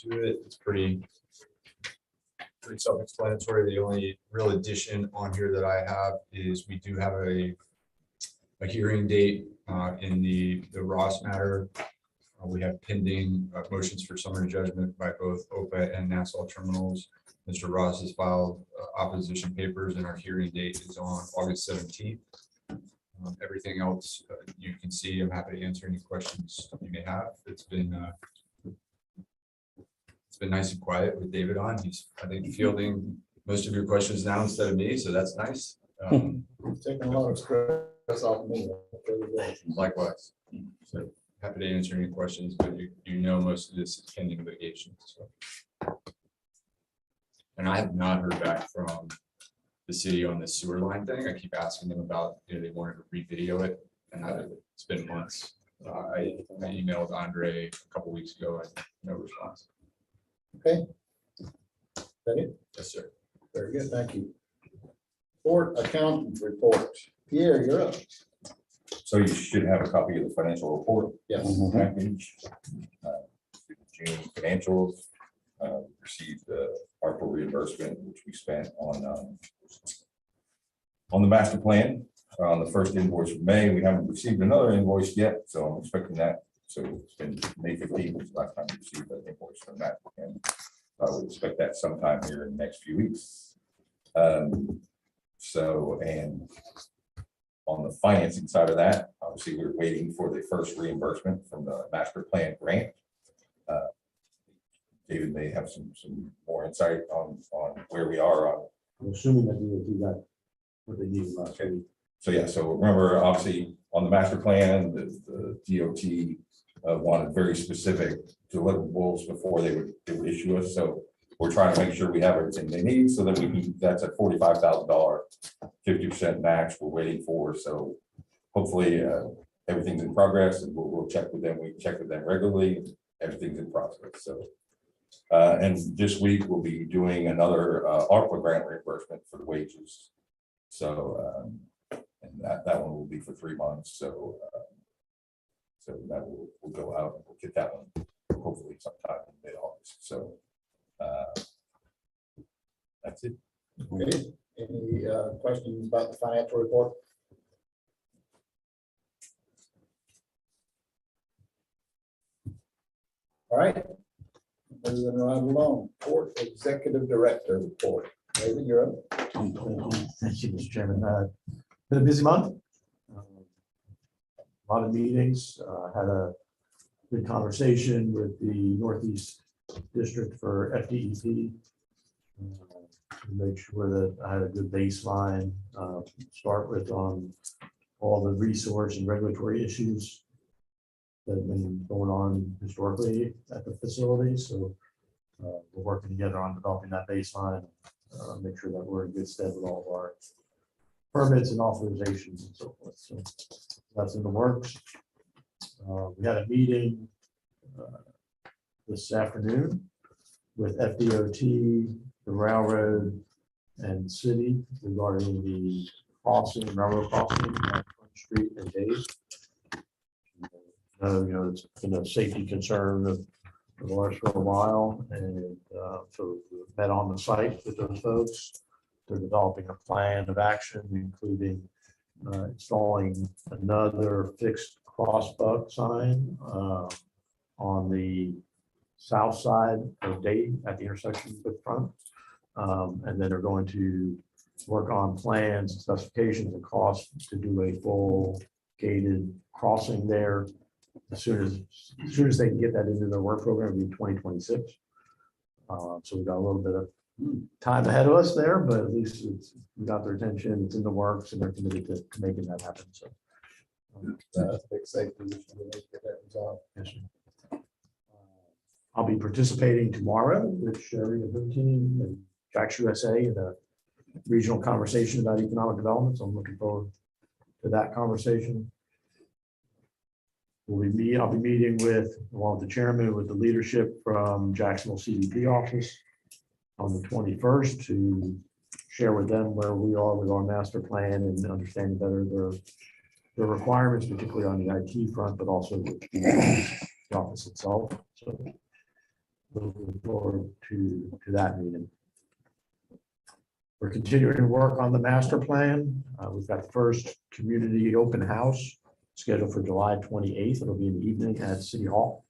to it, it's pretty self-explanatory. The only real addition on here that I have is we do have a hearing date in the Ross matter. We have pending motions for summary judgment by both OHPA and Nassau Terminals. Mr. Ross has filed opposition papers, and our hearing date is on August 17th. Everything else you can see. I'm happy to answer any questions you may have. It's been nice and quiet with David on. He's, I think, fielding most of your questions now instead of me, so that's nice. Taking a lot of stress off me. Likewise. So happy to answer any questions, but you know most of this is pending litigation. So. And I have not heard back from the city on the sewer line thing. I keep asking them about, they wanted to re-video it, and it's been months. I emailed Andre a couple weeks ago and no response. Okay. That it? Yes, sir. Very good, thank you. Port accountant report. Pierre, you're up. So you should have a copy of the financial report. Yes. Package. June financials. Received the ARPA reimbursement, which we spent on the master plan. On the first invoice of May, we haven't received another invoice yet, so I'm expecting that. So it's been May 15th, was the last time we received an invoice from that, and I would expect that sometime here in the next few weeks. So, and on the financing side of that, obviously we're waiting for the first reimbursement from the master plan grant. David may have some more insight on where we are on. I'm assuming that you will do that, what they need last week. So yeah, so remember, obviously, on the master plan, the DOT wanted very specific deliverables before they would issue us. So we're trying to make sure we have everything they need so that we can, that's a $45,000, 50% match we're waiting for. So hopefully everything's in progress, and we'll check with them. We check with them regularly. Everything's in process. So and this week we'll be doing another ARPA grant reimbursement for the wages. So and that one will be for 3 months. So so that will go out, and we'll get that one hopefully sometime in mid-August. So that's it. Okay. Any questions about the financial report? All right. Moving right along. Port executive director report. David, you're up. Thank you, Mr. Chairman. Been a busy month. A lot of meetings. Had a good conversation with the Northeast District for FDEP. To make sure that I had a good baseline start with on all the resource and regulatory issues that have been going on historically at the facility. So we're working together on developing that baseline, make sure that we're in good stead with all of our permits and authorizations and so forth. So that's in the works. We had a meeting this afternoon with FDOT, the railroad, and city regarding the crossing, railroad crossing on Front Street and Dave. It's been a safety concern of ours for a while, and so we met on the site with those folks. They're developing a plan of action, including installing another fixed crossbuck sign on the south side of Dade at the intersection with Front. And then they're going to work on plans, specifications, and costs to do a full gated crossing there. As soon as they can get that into their work program, it'll be 2026. So we've got a little bit of time ahead of us there, but at least we got their attention. It's in the works, and they're committed to making that happen. So Big safety issue. We need to get that resolved. yes, sir. I'll be participating tomorrow with Sherry and her team and Jack's USA in a regional conversation about economic development. So I'm looking forward to that conversation. I'll be meeting with, along with the chairman, with the leadership from Jacksonville CDP office on the 21st to share with them where we are with our master plan and understanding better their requirements, particularly on the IT front, but also with the office itself. So looking forward to that meeting. We're continuing to work on the master plan. We've got the first community open house scheduled for July 28th. It'll be in the evening at City Hall.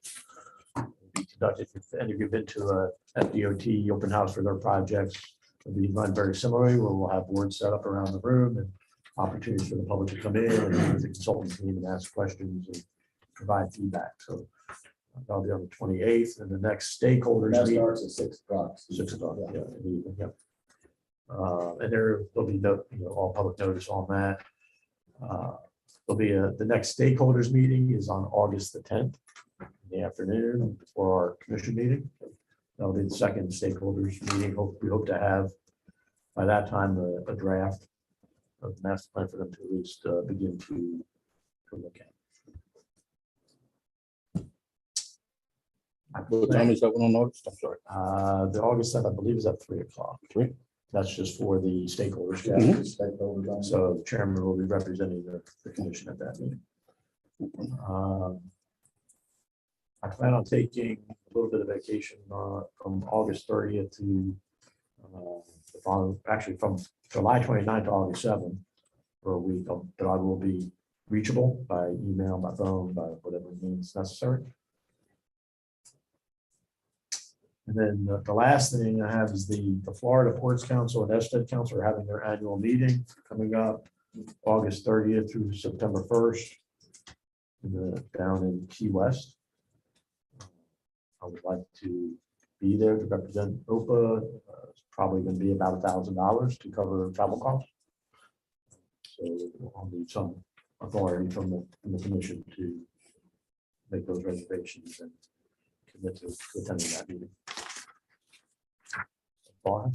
It'll be conducted, if any of you have been to a FDOT open house for their projects, it'll be run very similarly, where we'll have boards set up around the room and opportunities for the public to come in and meet with the consultant team and ask questions and provide feedback. So that'll be on the 28th, and the next stakeholders That meeting. starts at 6 o'clock. 6 o'clock, yeah, in the evening, yep. And there'll be all public notice on that. There'll be the next stakeholders meeting is on August the 10th in the afternoon before our commission meeting. That'll be the second stakeholders meeting. We hope to have by that time a draft of the master plan for them to at least begin to look at. What time is that one on August? I'm sorry. The August 7th, I believe, is at 3 o'clock. 3? That's just for the stakeholders. Stakeholders on. So the chairman will be representing the commission at that meeting. I plan on taking a little bit of vacation from August 30th to actually from July 29th to August 7th for a week, but I will be reachable by email, by phone, by whatever means necessary. And then the last thing I have is the Florida Ports Council and ESTED Council are having their annual meeting coming up August 30th through September 1st down in Key West. I would like to be there to represent OHPA. It's probably going to be about $1,000 to cover travel costs. So I'll need some authority from the commission to make those reservations and commit to attending that meeting. Fine.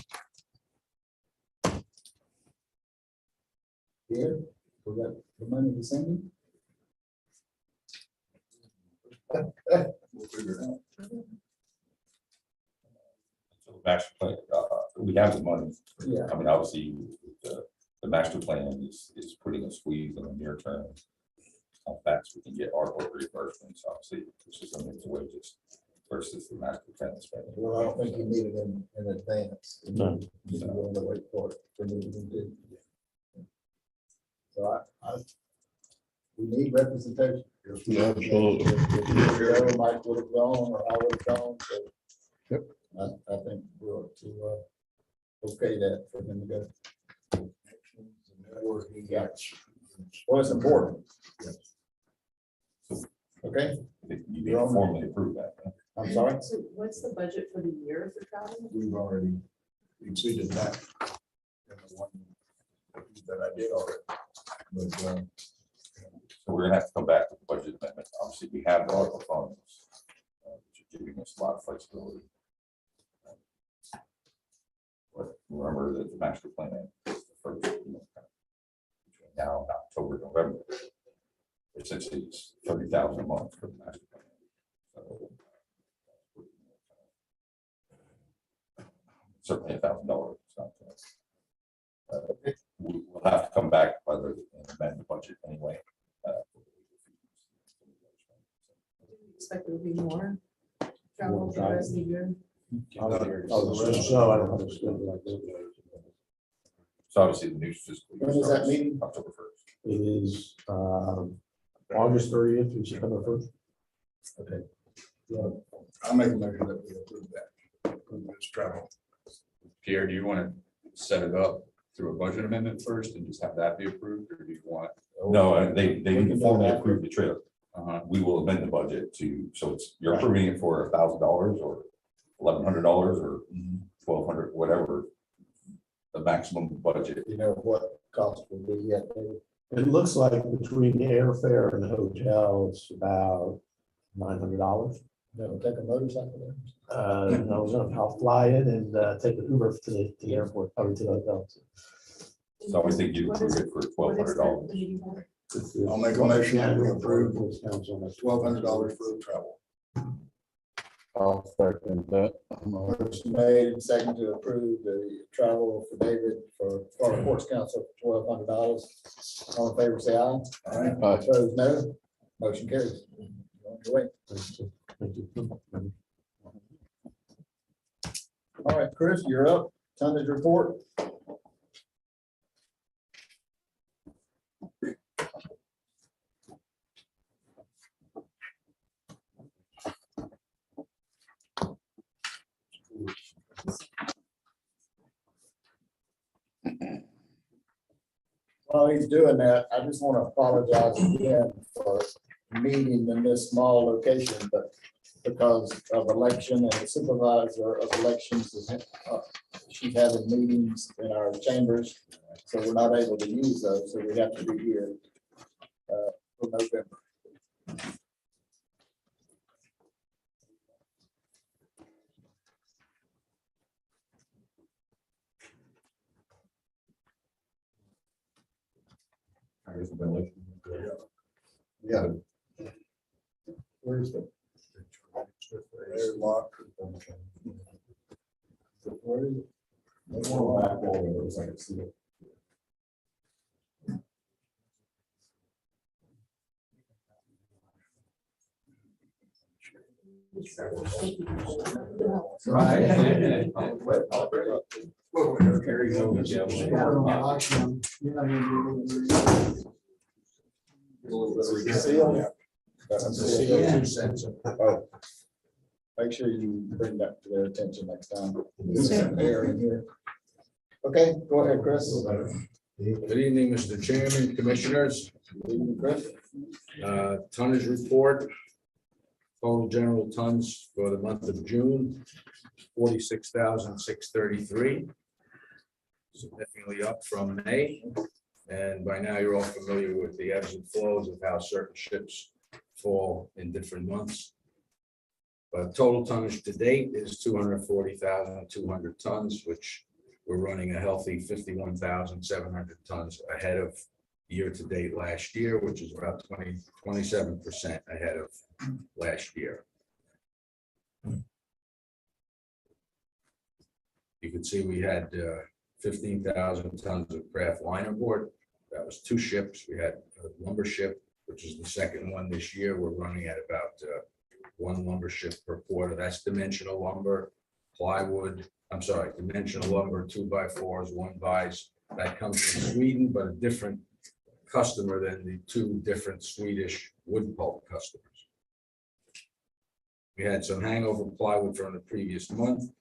Here, we got the money to send you. We'll figure it out. So the master plan, we have the money. Yeah. I mean, obviously, the master plan is putting a squeeze on the near term. How fast we can get our reimbursements, obviously, which is something to wages versus the master plan spending. Well, I don't think you need it in advance. No. You can go to wait for it. So we need representation. Yeah, absolutely. If Mike would have gone, or I would have gone, so. Yep. I think we're to, okay that for him to go. Yeah. Well, it's important. Okay, You need to formally approve that. Huh? I'm sorry. So what's the budget for the year for travel? We've already exceeded that. in the one That I did already. But, So we're gonna have to come back with the budget amendment. Obviously, we have the ARPA funds, which are giving us a lot of flexibility. But remember that the master plan is the first, between now and October, November. Essentially, it's 30,000 a month for the master plan. So, certainly $1,000. We'll have to come back whether amend the budget anyway. Expect there will be more travel for the rest of the year. So I don't understand like that. So obviously the new fiscal year When is that starts meeting? October 1st. It is August 30th through September 1st. Okay. I'll make a motion that we approve that. Approve this travel. Pierre, do you want to set it up through a budget amendment first and just have that be approved, or do you want? No, they We need can to do formally that. approve the trip. We will amend the budget to, so it's, you're approving it for $1,000 or $1,100 or 1,200, whatever. The maximum budget. You know what cost will be yet? It looks like between the airfare and the hotel, it's about $900. Never take a motorcycle there. I'll fly in and take the Uber to the airport, or to the hotel. So I think you What approve is it for What is the $1,200. meeting for? I'll make a motion that we approve $1,200 for the travel. I'll second that. Motion made and second to approve the travel for David for Florida Courts Council for $1,200. All in favor, say aye. Aye. Opposed, no. Motion carries. On your way. All right, Chris, you're up. Tonnage report. While he's doing that, I just want to apologize again for meeting in this small location, but because of election and the supervisor of elections is, she's having meetings in our chambers, so we're not able to use those, so we have to be here for November. Yeah. Where's the? There's lock. Where is it? There's one back wall that looks like it's sealed. Oh. Make sure you bring that to their attention next time. There's some air in here. Okay, go ahead, Chris. Good evening, Mr. Chairman, Commissioners. Good evening, Chris. Tonnage report. Total general tons for the month of June, 46,633. Significantly up from May. And by now, you're all familiar with the ebbs and flows of how certain ships fall in different months. But total tonnage to date is 240,200 tons, which we're running a healthy 51,700 tons ahead of year-to-date last year, which is about 27% ahead of last year. You can see we had 15,000 tons of craft linerboard. That was 2 ships. We had a lumber ship, which is the second one this year. We're running at about 1 lumber ship per quarter. That's dimensional lumber, plywood. I'm sorry, dimensional lumber, 2x4s, 1x. That comes from Sweden, but a different customer than the 2 different Swedish wood pulp customers. We had some hangover plywood from the previous month.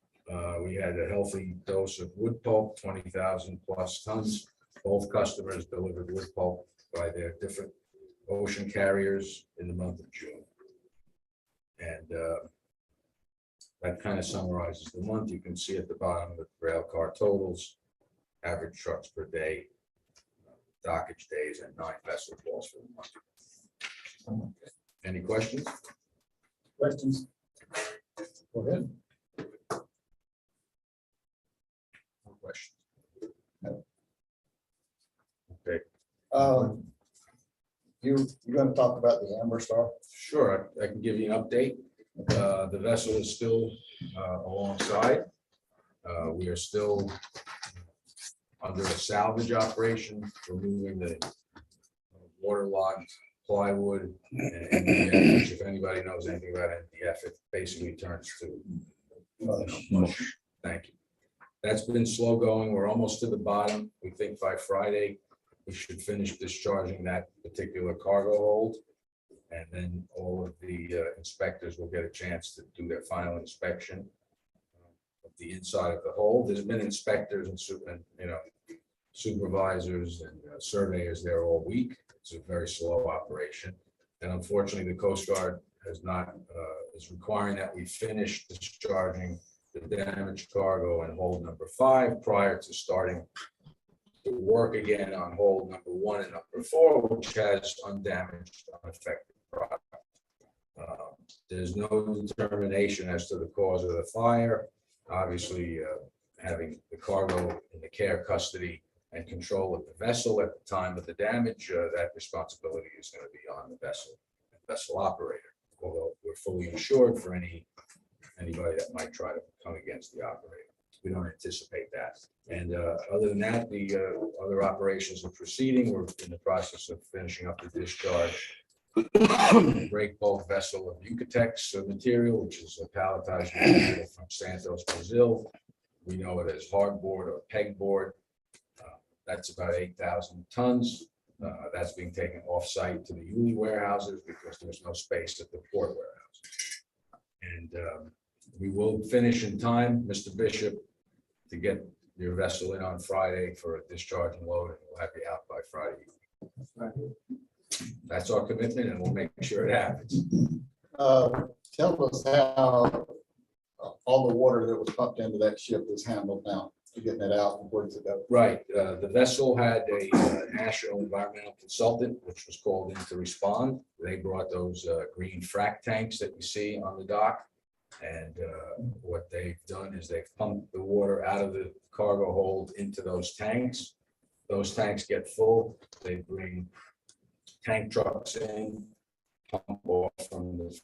We had a healthy dose of wood pulp, 20,000 plus tons. Both customers delivered wood pulp by their different ocean carriers in the month of June. And that kind of summarizes the month. You can see at the bottom the rail car totals, average trucks per day, dockage days, and 9 vessel calls for the month. Any questions? Questions? Go ahead. No questions. Okay. You're going to talk about the Amber Star? Sure, I can give you an update. The vessel is still alongside. We are still under a salvage operation, removing the waterlogged plywood and MDF, which if anybody knows anything about MDF, it basically turns to mush. Thank you. That's been slow going. We're almost to the bottom. We think by Friday, we should finish discharging that particular cargo hold. And then all of the inspectors will get a chance to do their final inspection of the inside of the hold. There's been inspectors and supervisors and surveyors there all week. It's a very slow operation. And unfortunately, the Coast Guard has not, is requiring that we finish discharging the damaged cargo and hold number 5 prior to starting to work again on hold number 1 and number 4, which has undamaged, unaffected product. There's no determination as to the cause of the fire. Obviously, having the cargo in the care, custody, and control of the vessel at the time of the damage, that responsibility is going to be on the vessel operator. Although we're fully insured for any anybody that might try to come against the operator. We don't anticipate that. And other than that, the other operations are proceeding. We're in the process of finishing up the discharge. Break bulk vessel of Yucatex material, which is a palletized material from Santos, Brazil. We know it as hardboard or pegboard. That's about 8,000 tons. That's being taken off-site to the Yulee warehouses because there's no space at the port warehouse. And we will finish in time, Mr. Bishop, to get your vessel in on Friday for a discharge and load, and we'll have you out by Friday. That's our commitment, and we'll make sure it happens. Tell us how all the water that was pumped into that ship is handled now, to getting it out and where does it go? Right, the vessel had a national environmental consultant, which was called in to respond. They brought those green frac tanks that you see on the dock. And what they've done is they've pumped the water out of the cargo hold into those tanks. Those tanks get full. They bring tank trucks in, pump off from the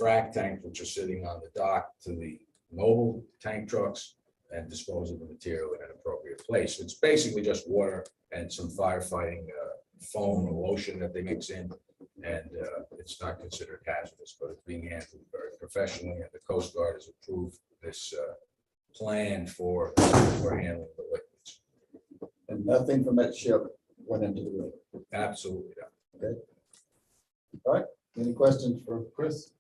frac tanks, which are sitting on the dock, to the mobile tank trucks, and dispose of the material in an appropriate place. It's basically just water and some firefighting foam or lotion that they mix in. And it's not considered hazardous, but it's being handled very professionally, and the Coast Guard has approved this plan for handling the liquids. And nothing from that ship went into the river. Absolutely not. Okay. All right. Any questions for Chris?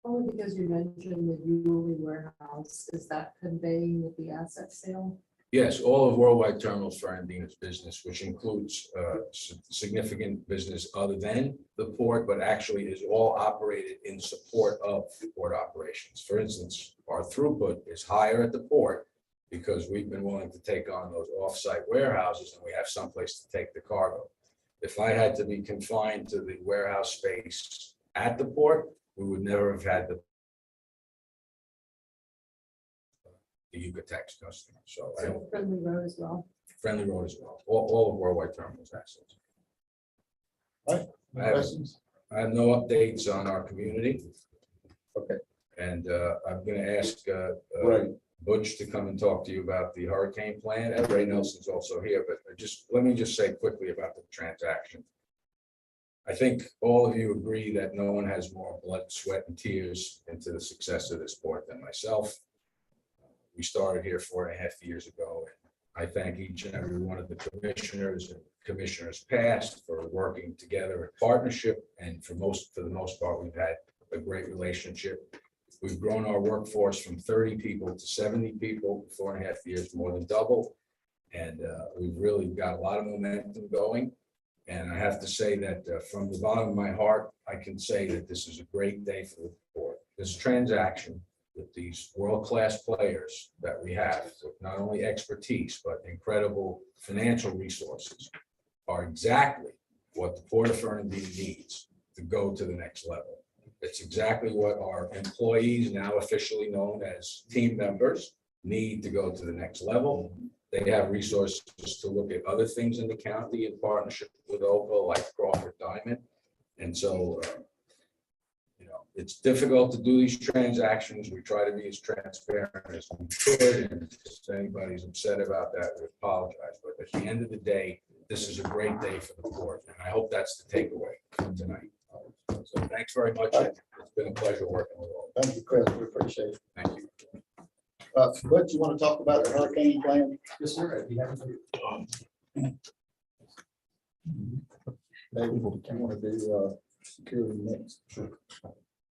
Only because you mentioned the Yulee warehouse, is that conveying with the asset sale? Yes, all of Worldwide Terminals Fernandina's business, which includes significant business other than the port, but actually is all operated in support of port operations. For instance, our throughput is higher at the port because we've been willing to take on those off-site warehouses, and we have someplace to take the cargo. If I had to be confined to the warehouse space at the port, we would never have had the Yucatex customer. So I don't. Friendly road as well. Friendly road as well. All of Worldwide Terminals assets. Any I have- questions? I have no updates on our community. Okay. And I'm going to ask Right. Butch to come and talk to you about the hurricane plan. And Ray Nelson's also here, but let me just say quickly about the transaction. I think all of you agree that no one has more blood, sweat, and tears into the success of this port than myself. We started here 4.5 years ago, and I thank each and every one of the commissioners and commissioners past for working together in partnership. And for the most part, we've had a great relationship. We've grown our workforce from 30 people to 70 people, 4.5 years, more than double. And we've really got a lot of momentum going. And I have to say that from the bottom of my heart, I can say that this is a great day for the port. This transaction with these world-class players that we have, with not only expertise, but incredible financial resources, are exactly what the Port of Fernandina needs to go to the next level. It's exactly what our employees, now officially known as team members, need to go to the next level. They have resources to look at other things in the county in partnership with OHPA, like Crawford Diamond. And so, it's difficult to do these transactions. We try to be as transparent as we could. And if anybody's upset about that, we apologize. But at the end of the day, this is a great day for the port. And I hope that's the takeaway from tonight. So thanks very much. It's been a pleasure working with all. Thank you, Chris. We appreciate it. Thank you. What you want to talk about the hurricane plan? Yes, sir. Maybe we want to do security next.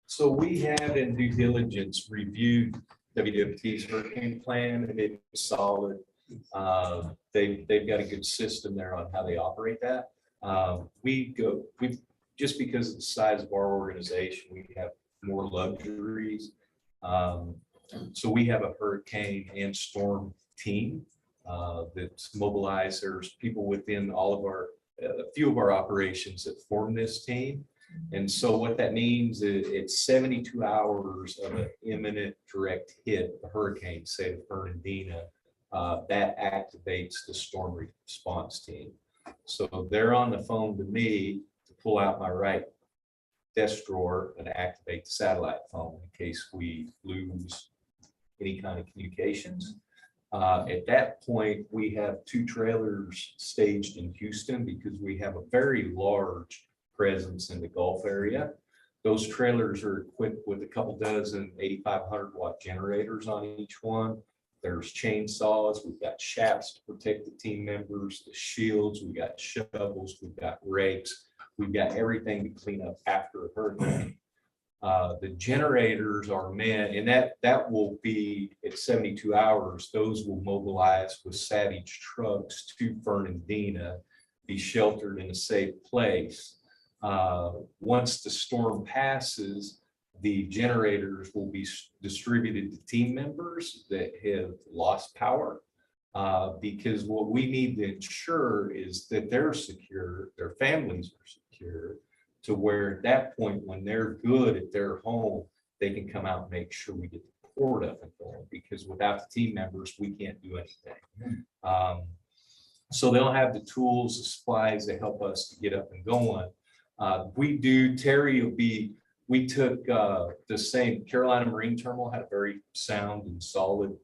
So we have in due diligence reviewed WWT's hurricane plan, and it's solid. They've got a good system there on how they operate that. We just because of the size of our organization, we have more luxuries. So we have a hurricane and storm team that's mobilized. There's people within all of our, a few of our operations that form this team. And so what that means is it's 72 hours of an imminent direct hit, a hurricane, say to Fernandina, that activates the storm response team. So they're on the phone to me to pull out my right desk drawer and activate the satellite phone in case we lose any kind of communications. At that point, we have 2 trailers staged in Houston because we have a very large presence in the Gulf area. Those trailers are equipped with a couple dozen 8,500 watt generators on each one. There's chainsaws, we've got shafts to protect the team members, the shields, we've got shovels, we've got rakes, we've got everything to clean up after a hurricane. The generators are meant, and that will be at 72 hours, those will mobilize with Savage trucks to Fernandina, be sheltered in a safe place. Once the storm passes, the generators will be distributed to team members that have lost power. Because what we need to ensure is that they're secure, their families are secure, to where at that point, when they're good at their home, they can come out and make sure we get the port up and going, because without the team members, we can't do anything. So they'll have the tools, the supplies that help us to get up and going. Terry will be, we took the same, Carolina Marine Terminal had a very sound and solid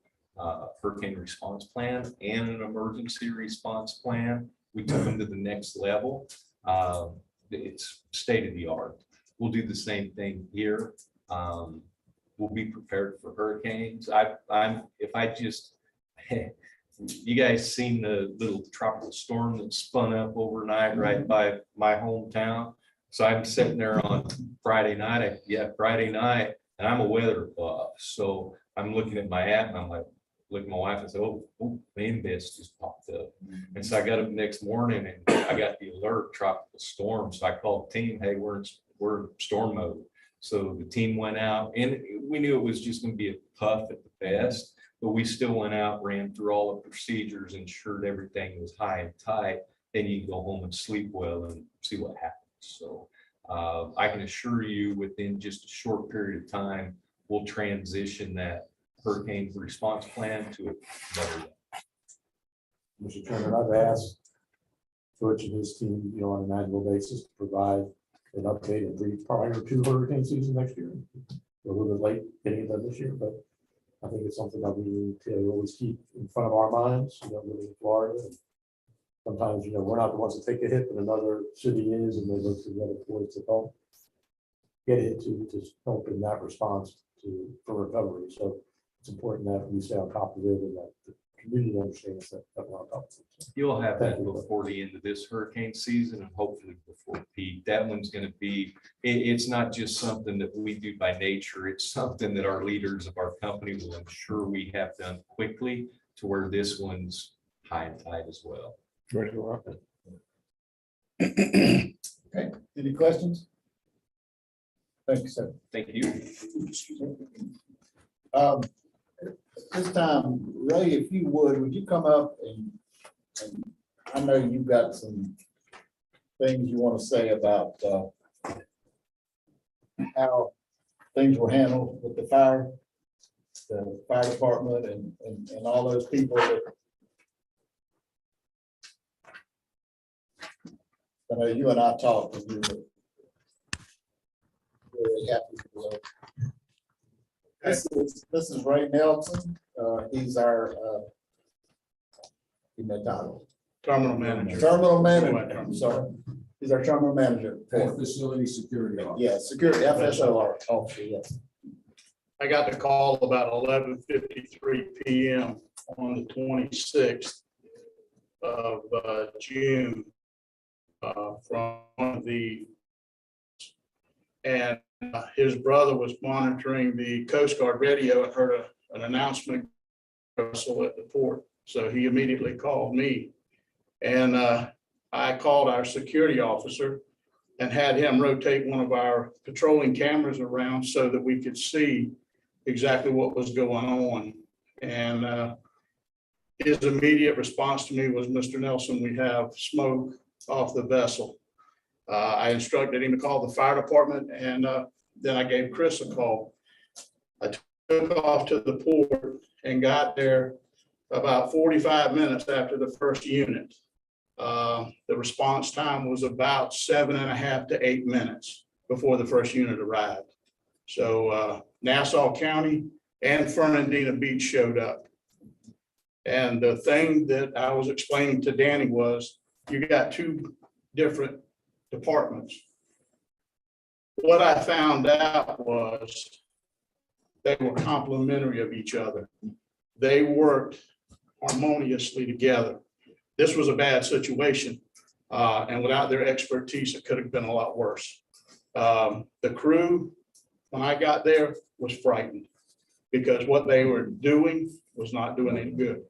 hurricane response plan and an emergency response plan. We took them to the next level. It's state of the art. We'll do the same thing here. We'll be prepared for hurricanes. You guys seen the little tropical storm that spun up overnight right by my hometown? So I'm sitting there on Friday night, and I'm a weather buff. So I'm looking at my app and I'm like, look at my wife and say, oh, main best just popped up. And so I got up the next morning and I got the alert tropical storm. So I called the team, hey, we're in storm mode. So the team went out and we knew it was just going to be a puff at the best, but we still went out, ran through all the procedures, ensured everything was high and tight. Then you can go home and sleep well and see what happens. So I can assure you within just a short period of time, we'll transition that hurricane response plan to a better. Mr. Chairman, I've asked Butch and his team, on an annual basis to provide an update and brief prior to hurricane season next year. We're a little bit late getting it done this year, but I think it's something that we need to always keep in front of our minds, living in Florida. And sometimes, we're not the ones that take a hit, but another city is, and they look to the other ports to help get it to help in that response for recovery. So it's important that we stay on top of it and that the community understands that we're on top of it. So You'll have that before the end of this hurricane season and hopefully before peak. That one's going to be, it's not just something that we do by nature. It's something that our leaders of our company will ensure we have done quickly to where this one's high and tight as well. ready to rock it. Okay, any questions? Thank you, sir. Thank you. This time, Ray, if you would you come up and I know you've got some things you want to say about how things were handled with the fire department and all those people that I know you and I talked and you were really happy with. This is Ray Nelson. He's our Terminal manager. Terminal manager. I'm sorry. He's our terminal manager. And facility security officer. Yeah, security FSO officer. Yes. I got the call about 11:53 PM on the 26th of June from his brother was monitoring the Coast Guard radio and heard an announcement vessel at the port. So he immediately called me, and I called our security officer and had him rotate one of our patrolling cameras around so that we could see exactly what was going on. And his immediate response to me was, Mr. Nelson, we have smoke off the vessel. I instructed him to call the fire department, and then I gave Chris a call. I took off to the port and got there about 45 minutes after the first unit. The response time was about 7.5 to 8 minutes before the first unit arrived. So Nassau County and Fernandina Beach showed up. And the thing that I was explaining to Danny was, you got two different departments. What I found out was they were complementary of each other. They worked harmoniously together. This was a bad situation, and without their expertise, it could have been a lot worse. The crew, when I got there, was frightened because what they were doing was not doing any good.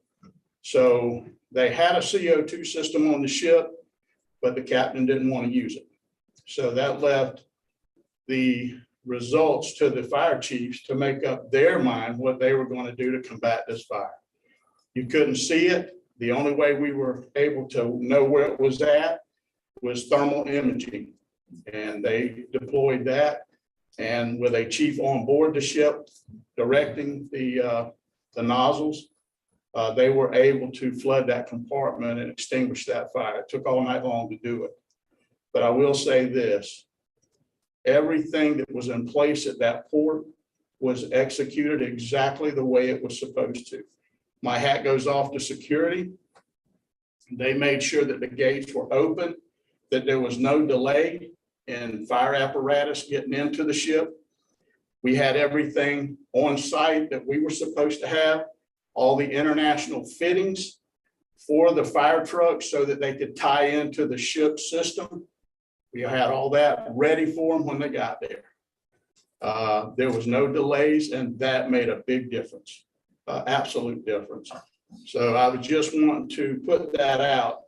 So they had a CO2 system on the ship, but the captain didn't want to use it. So that left the results to the fire chiefs to make up their mind what they were going to do to combat this fire. You couldn't see it. The only way we were able to know where it was at was thermal imaging. And they deployed that. And with a chief on board the ship directing the nozzles, they were able to flood that compartment and extinguish that fire. It took all night long to do it. But I will say this, everything that was in place at that port was executed exactly the way it was supposed to. My hat goes off to security. They made sure that the gates were open, that there was no delay in fire apparatus getting into the ship. We had everything on site that we were supposed to have, all the international fittings for the fire trucks so that they could tie into the ship system. We had all that ready for them when they got there. There was no delays, and that made a big difference, absolute difference. So I was just wanting to put that out,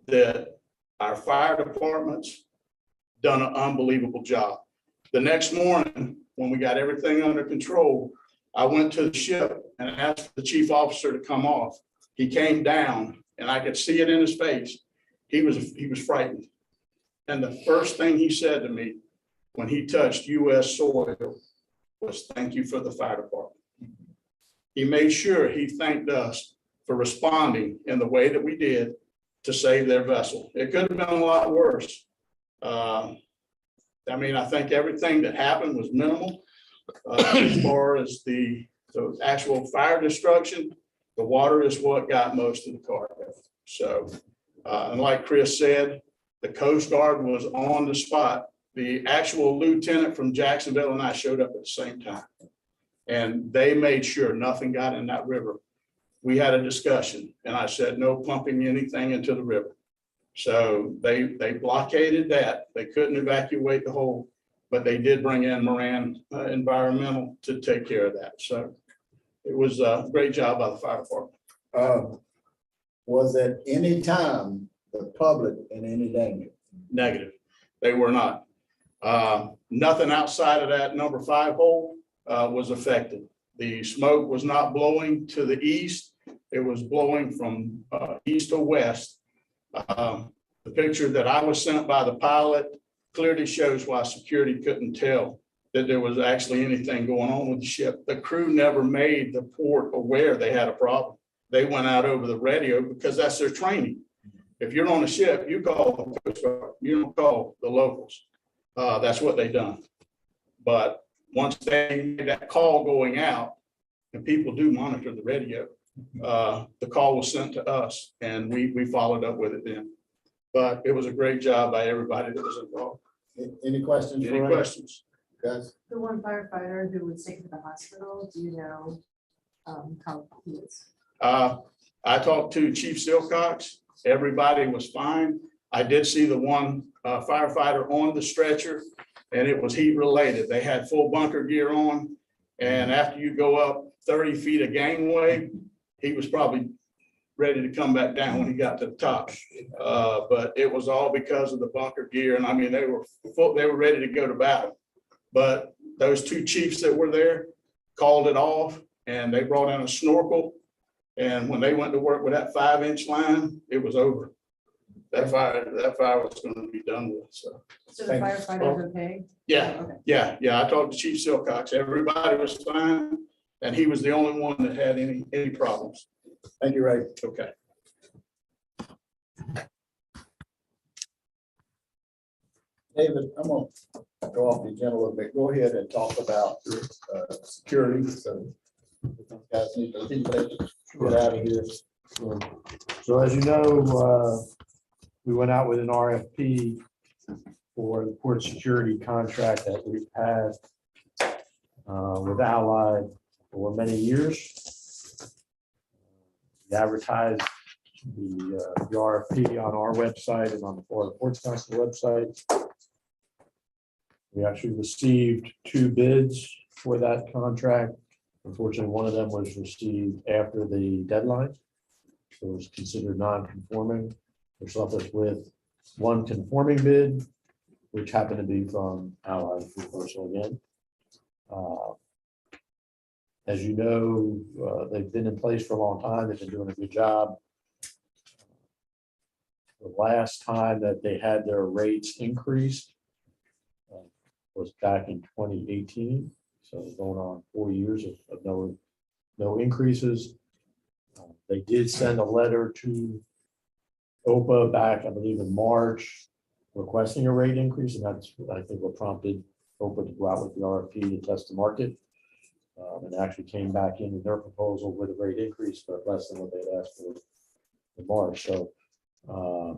that our fire departments done an unbelievable job. The next morning, when we got everything under control, I went to the ship and asked the chief officer to come off. He came down, and I could see it in his face. He was frightened. And the first thing he said to me when he touched U.S. soil was, "Thank you for the fire department." He made sure he thanked us for responding in the way that we did to save their vessel. It could have been a lot worse. I mean, I think everything that happened was minimal. As far as the actual fire destruction, the water is what got most of the cargo. So, and like Chris said, the Coast Guard was on the spot. The actual lieutenant from Jacksonville and I showed up at the same time. And they made sure nothing got in that river. We had a discussion and I said, no pumping anything into the river. So they blockaded that. They couldn't evacuate the whole, but they did bring in Moran Environmental to take care of that. So it was a great job by the fire department. Was at any time the public in any danger? Negative. They were not. Nothing outside of that number 5 hole was affected. The smoke was not blowing to the east. It was blowing from east to west. The picture that I was sent by the pilot clearly shows why security couldn't tell that there was actually anything going on with the ship. The crew never made the port aware they had a problem. They went out over the radio because that's their training. If you're on a ship, you call the Coast Guard, you don't call the locals. That's what they done. But once they made that call going out, and people do monitor the radio, the call was sent to us and we followed up with it then. But it was a great job by everybody that was involved. Any questions? Any questions? Guys? The one firefighter who was taken to the hospital, do you know how he is? I talked to Chief Silcox. Everybody was fine. I did see the one firefighter on the stretcher, and it was heat related. They had full bunker gear on, and after you go up 30 feet of gangway, he was probably ready to come back down when he got to the top. But it was all because of the bunker gear, and I mean, they were ready to go to battle. But those 2 chiefs that were there called it off, and they brought in a snorkel. And when they went to work with that 5-inch line, it was over. That fire was going to be done with. So So the firefighter's okay? yeah, Okay. yeah. I talked to Chief Silcox. Everybody was fine, and he was the only one that had any problems. Thank you, Ray. Okay. David, I'm gonna go off the agenda a little bit. Go ahead and talk about security. So guys need to get out of here. So as you know, we went out with an RFP for the port security contract that we've had with Allied for many years. We advertised the RFP on our website and on the Florida Ports Council website. We actually received 2 bids for that contract. Unfortunately, one of them was received after the deadline, so it was considered non-conforming, which left us with 1 conforming bid, which happened to be from Allied Universal again. As you know, they've been in place for a long time. They've been doing a good job. The last time that they had their rates increased was back in 2018. So going on 4 years of no increases. They did send a letter to OHPA back, I believe, in March, requesting a rate increase, and that's, I think, what prompted OHPA to go out with the RFP to test the market. And actually came back in their proposal with a rate increase, but less than what they'd asked for in March. So, I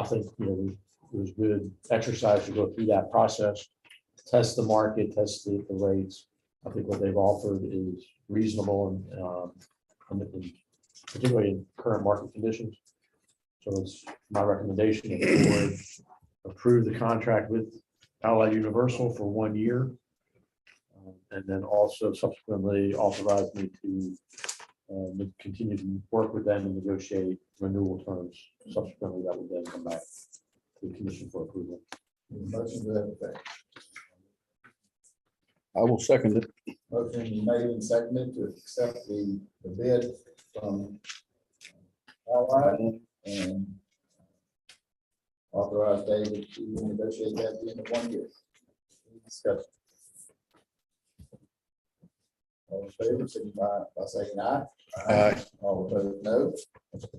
think, it was good exercise to go through that process, test the market, test the rates. I think what they've offered is reasonable and particularly in current market conditions. So it's my recommendation that the board approve the contract with Allied Universal for 1 year. And then also subsequently authorize me to continue to work with them and negotiate renewal terms. Subsequently, that would then come back to the commission for approval. Motion to that effect. I will second it. Motion made and seconded to accept the bid from Allied and authorize David to negotiate that at the end of 1 year. Any discussion? All in favor, signify by saying aye. Aye. All opposed, no.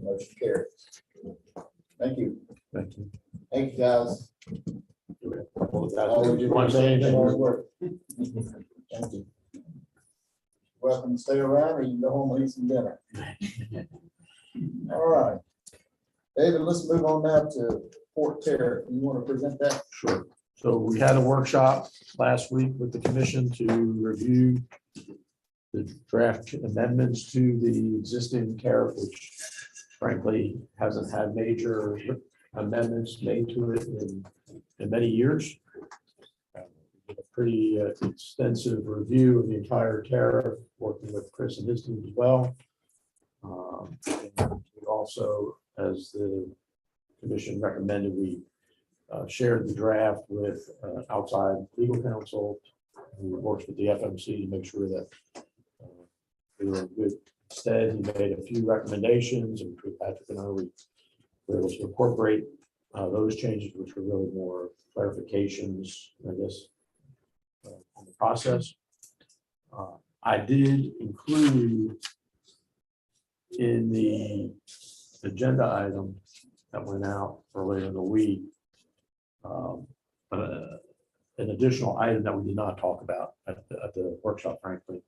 Motion carries. Thank you. Thank you. Thank you, guys. Do you want to say anything? Hard work. Thank you. Welcome to stay around, or you can go home and eat some dinner. All right. David, let's move on now to Port Terre. You want to present that? Sure. So we had a workshop last week with the commission to review the draft amendments to the existing tariff, which frankly hasn't had major amendments made to it in many years. A pretty extensive review of the entire tariff, working with Chris and his team as well. And we also, as the commission recommended, we shared the draft with outside legal counsel who works with the FMC to make sure that we were in good stead. He made a few recommendations, and Patrick and I were able to incorporate those changes, which were really more clarifications, I guess, on the process. I did include in the agenda item that went out earlier in the week an additional item that we did not talk about at the workshop, frankly.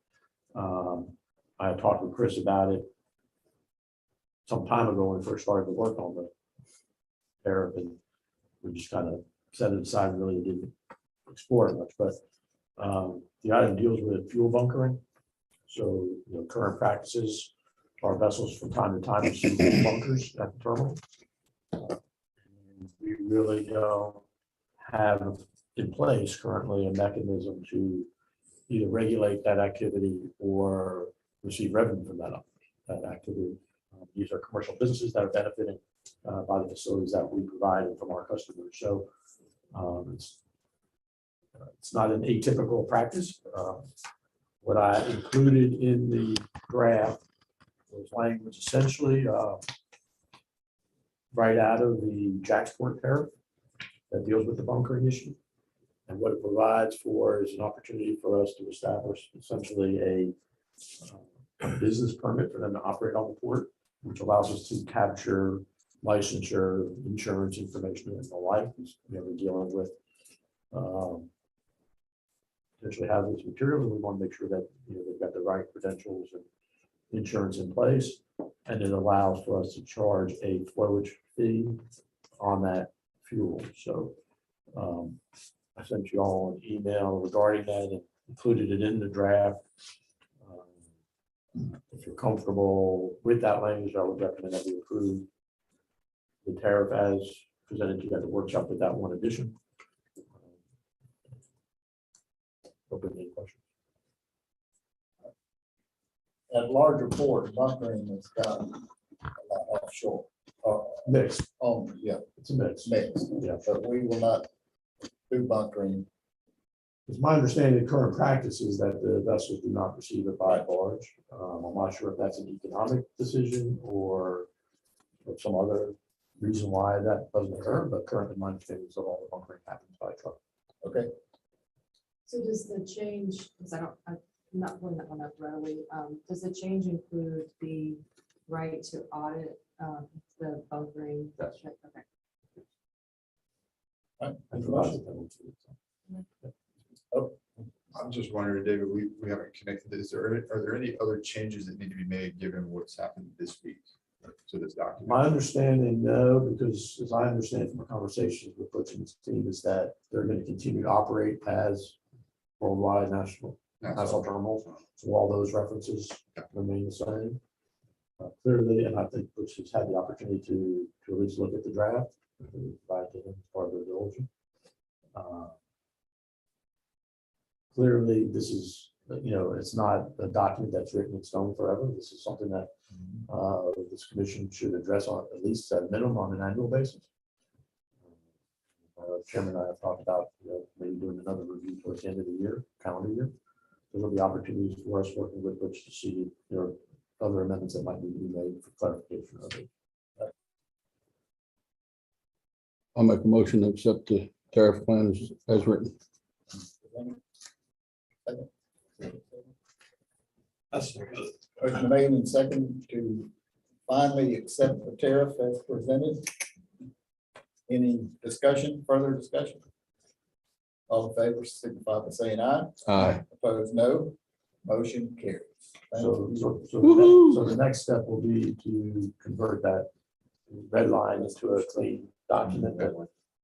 I had talked with Chris about it some time ago when we first started to work on the tariff, and we just kind of set it aside and really didn't explore it much. But the item deals with fuel bunkering. So, current practices, our vessels from time to time receive bunkers at the terminal. We really don't have in place currently a mechanism to either regulate that activity or receive revenue from that activity. These are commercial businesses that are benefiting by the facilities that we provide and from our customers. So it's not an atypical practice. What I included in the draft was language essentially right out of the Jacksport tariff that deals with the bunkering issue. And what it provides for is an opportunity for us to establish essentially a business permit for them to operate on the port, which allows us to capture licensure, insurance information, and the like. We're dealing with potentially hazardous materials, and we want to make sure that, they've got the right credentials and insurance in place. And it allows for us to charge a flowage fee on that fuel. So I sent you all an email regarding that and included it in the draft. If you're comfortable with that language, I would recommend that we approve the tariff as presented to you at the workshop with that one addition. Open any questions. At larger port, bunkering has got a lot offshore. Mixed, Yeah, it's a mix. mixed, Yeah. but we will not do bunkering. It's my understanding current practice is that the vessels do not receive it by barge. I'm not sure if that's an economic decision or some other reason why that doesn't occur, but currently my understanding is that all the bunkering happens by truck. Okay, So does the change, because I'm not pulling that one up readily, does the change include the right to audit the bunkering? Yes. Okay. And provided that we- I'm just wondering, David, we haven't connected this. Are there any other changes that need to be made given what's happened this week to this document? My understanding, no, because as I understand from our conversations with Butch and his team is that they're going to continue to operate as worldwide national terminals. So all those references remain the same. Clearly, and I think Butch has had the opportunity to at least look at the draft. Provide to him as part of their diligence. Clearly, this is, it's not a document that's written in stone forever. This is something that this commission should address on at least at minimum on an annual basis. Chairman and I have talked about maybe doing another review towards the end of the year, calendar year. There will be opportunities for us working with Butch to see other amendments that might need to be made for clarification of it. I'll make a motion to accept the tariff plan as written. motion made and second to finally accept the tariff as presented. Any discussion, further discussion? All in favor, signify by saying aye. Aye. Opposed, no. Motion carries. Thank So, you. so the next step will be to convert that red line into a clean document that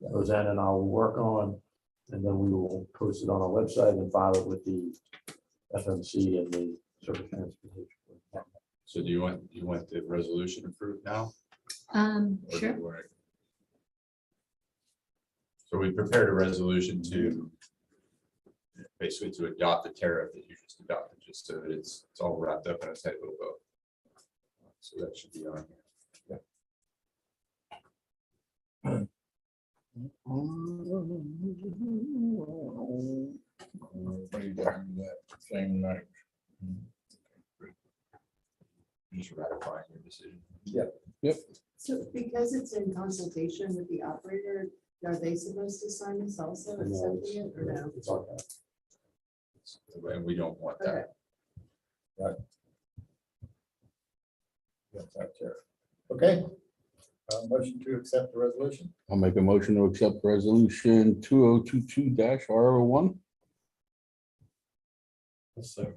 Roseanne and I will work on, and then we will post it on our website and file it with the FMC and the Surface Transportation. So do you want the resolution approved now? Or do you Sure. want it- So we prepared a resolution to basically to adopt the tariff that you just adopted, just so that it's all wrapped up in a tight little bow. So that should be on here. Same night. Just ratifying your decision. So because it's in consultation with the operator, are they supposed to sign this also, accepting it or no? It's all right. And we don't want that. Yes, that's it. Okay. Motion to accept the resolution. I'll make a motion to accept resolution 2022-R01. Motion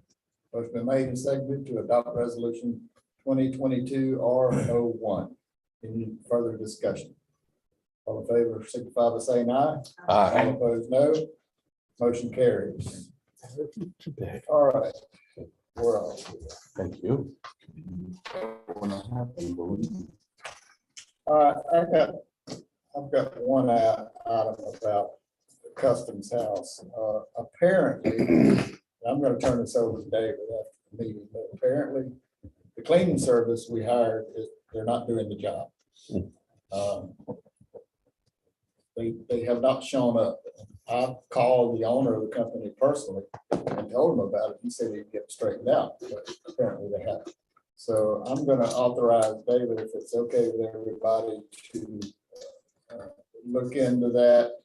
been made and seconded to adopt resolution 2022-R01. Any further discussion? All in favor, signify by saying aye. All Aye. opposed, no. Motion carries. All right. We're on. Thank you. All right, I've got one item about the Customs House. Apparently, I'm gonna turn this over to David after the meeting, but apparently the cleaning service we hired, they're not doing the job. They have not shown up. I called the owner of the company personally and told him about it. He said he'd get it straightened out, but apparently they haven't. So I'm gonna authorize David, if it's okay with everybody, to look into that,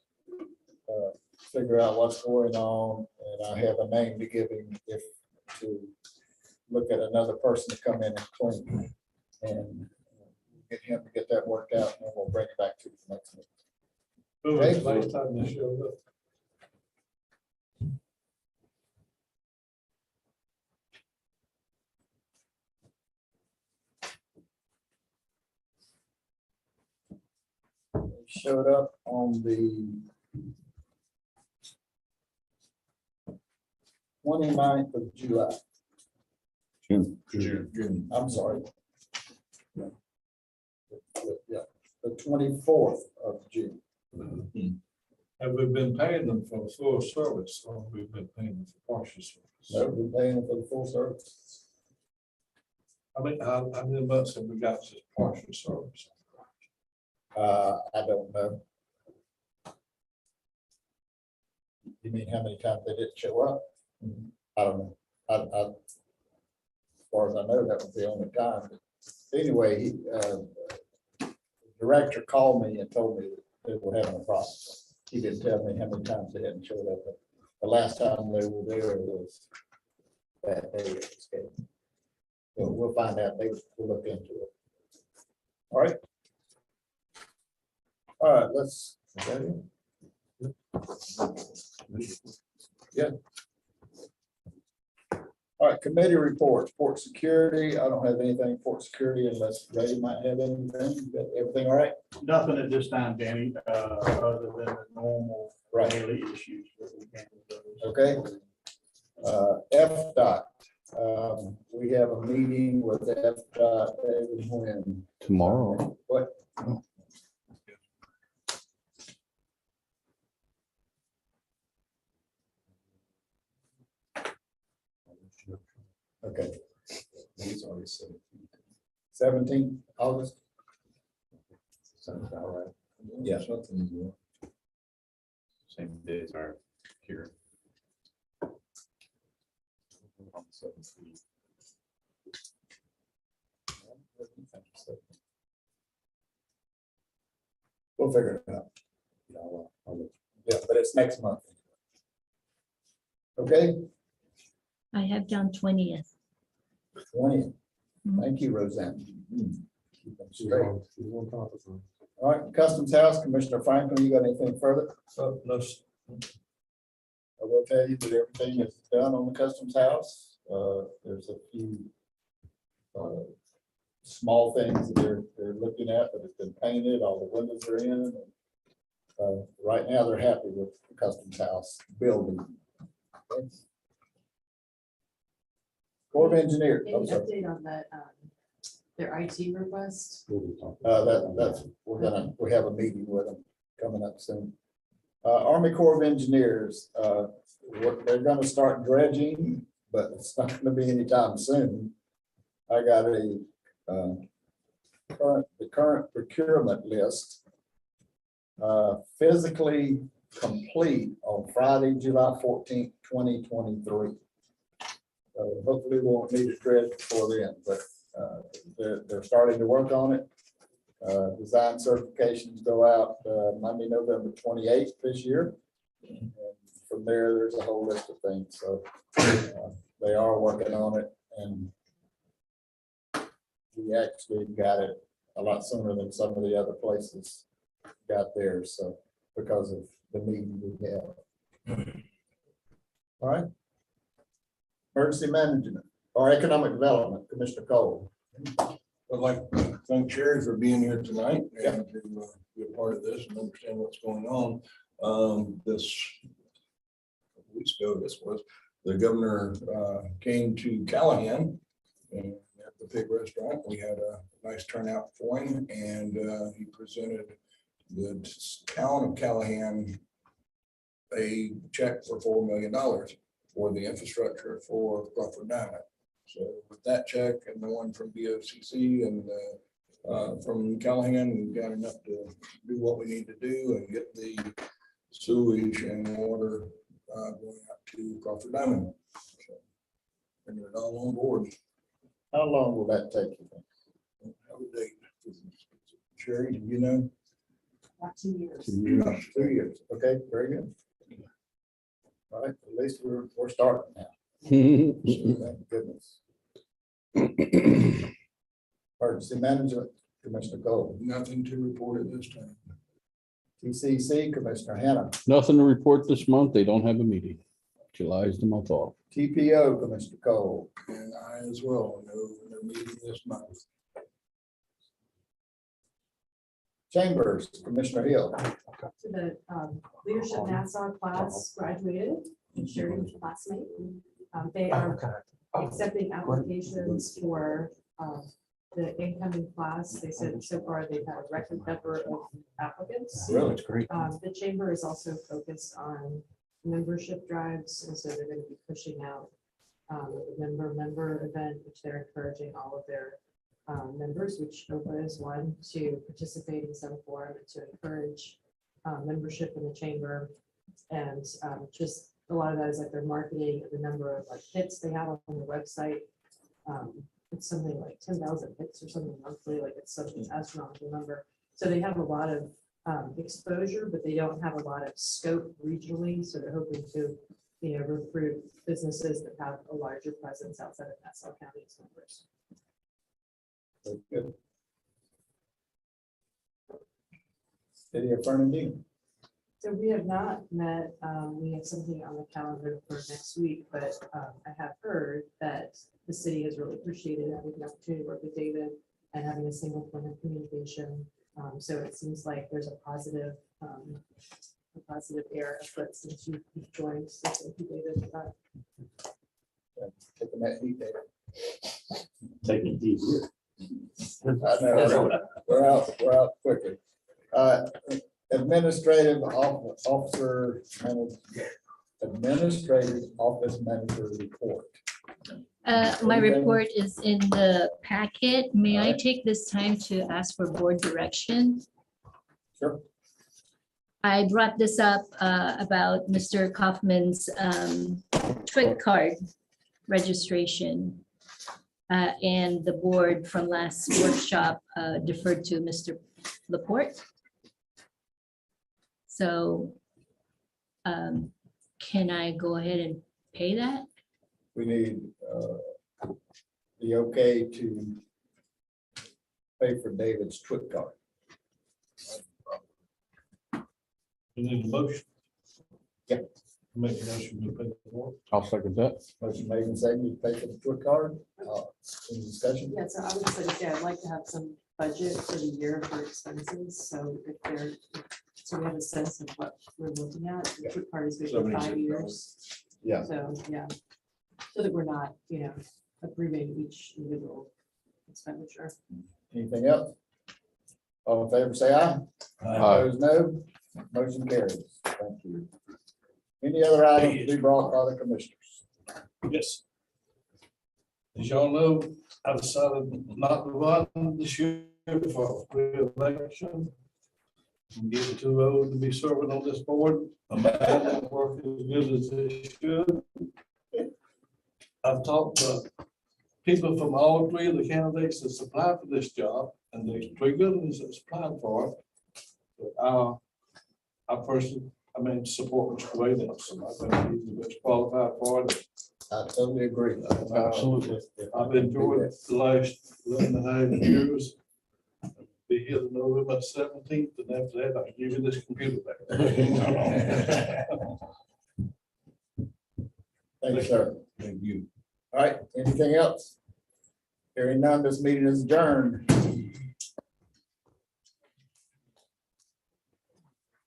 figure out what's going on, and I have a name to give him if to look at another person to come in and clean and get him to get that worked out, and then we'll bring it back to the next meeting. Last time they showed up. showed up on the 29th of July. June. I'm sorry. Yeah, the 24th of June. Have we been paying them for the full service or we've been paying them for partial service? So we're paying for the full service. How many months have we got this partial service? I don't know. You mean how many times they didn't show up? I don't know. As far as I know, that was the only time. But anyway, the director called me and told me that they were having a problem. He didn't tell me how many times they hadn't showed up. But the last time they were there was that day. So we'll find out. They will look into it. All right. All right, let's. Is that it? Yeah. All right, committee reports, port security. I don't have anything for security unless Ray might have anything. You got everything all right? Nothing at this time, Danny, other than the normal Right. daily issues that we handle those. Okay. FDOT, we have a meeting with FDOT when. Tomorrow. What? Okay. He's already said. 17th August. Sounds about right. Yeah. Something more. Same days are here. We'll figure it out. Yeah, but it's next month. Okay, I have John 20th. 20th. Thank you, Roseanne. Keep them straight. All right, Customs House, Commissioner Franklin, you got anything further? No, I will tell you that everything is done on the Customs House. There's a few small things that they're looking at, but it's been painted, all the windows are in. Right now, they're happy with the Customs House building. Corps of Engineers. Any I'm sorry. update on that, their IT request? We have a meeting with them coming up soon. Army Corps of Engineers, they're gonna start dredging, but it's not gonna be anytime soon. I got the current procurement list physically complete on Friday, July 14th, 2023. Hopefully we won't need to dredge before then, but they're starting to work on it. Design certifications go out Monday, November 28th this year. And from there's a whole list of things. So they are working on it, and we actually got it a lot sooner than some of the other places got theirs. So because of the meeting we have. All right. Emergency management or economic development, Commissioner Cole. I'd like to thank Sherry for being here tonight and to be a part of this and understand what's going on. This weeks ago, the governor came to Callahan and at the pig restaurant. We had a nice turnout for him, and he presented the town of Callahan a check for $4 million for the infrastructure for Crawford Diamond. So with that check and the one from BOCC and from Callahan, we've got enough to do what we need to do and get the sewage and water going out to Crawford Diamond. So bringing it all on board. How long will that take you? Have a date. Sherry, do you know? About 2 years. 2 years. Okay, very good. All right, at least we're starting now. Thank goodness. Emergency management, Commissioner Cole. Nothing to report at this time. TCC, Commissioner Hannah. Nothing to report this month. They don't have a meeting. July is the month off. TPO, Commissioner Cole. And I as well, no meeting this month. Chambers, Commissioner Hill. So the Leadership Nassau class graduated, and Sherry's classmate. They are accepting applications for the incoming class. They said so far they've had a record number of applicants. Really? great. The chamber is also focused on membership drives, and so they're going to be pushing out the member event, which they're encouraging all of their members, which OHPA is one, to participate in some form and to encourage membership in the chamber. And just a lot of that is like their marketing, the number of like hits they have on the website. It's something like 10,000 hits or something monthly, like it's such an astronomical number. So they have a lot of exposure, but they don't have a lot of scope regionally. So they're hoping to, recruit businesses that have a larger presence outside of Nassau County as members. Good. City of Fernandina. So we have not met, we have something on the calendar for next week, but I have heard that the city has really appreciated having the opportunity to work with David and having a single point of communication. So it seems like there's a positive air afoot since you've joined. So thank you, David, for that. Taking that heat there. Take it deep. I know, we're out quickly. Administrative officer, administrative office manager report. My report is in the packet. May I Alright. take this time to ask for board direction? Sure. I brought this up about Mr. Kaufman's TWIC card registration. And the board from last workshop deferred to Mr. Laporte. So can I go ahead and pay that? We need the okay to pay for David's TWIC card. You need a motion? Yeah. Make a motion to pay the board. I'll second that. Motion made and seconded to pay for the TWIC card. Any discussion? Yeah, so I would say, I'd like to have some budget for the year for expenses. So if they're, so we have a sense of what we're looking at. The TWIC card is good for 5 years. Yeah. So, yeah, so that we're not, approving each individual expenditure. Anything else? All in favor, say aye. Opposed, no. Motion carries. Thank you. Any other items to be brought by the commissioners? Yes. As y'all know, I decided not to run this year for re-election. I'm getting too old to be serving on this board. I'm not working as good as they should. I've talked to people from all three of the candidates that applied for this job, and there's 3 good ones that's applied for it. But I personally, support Mr. Williams. I think he's the best qualified for it. I totally agree. Absolutely. I've enjoyed the last 11.5 years. Be here to November 17th, and after that, I'll give you this computer back. Thank you, sir. Thank you. All right, anything else? Hearing none, this meeting is adjourned.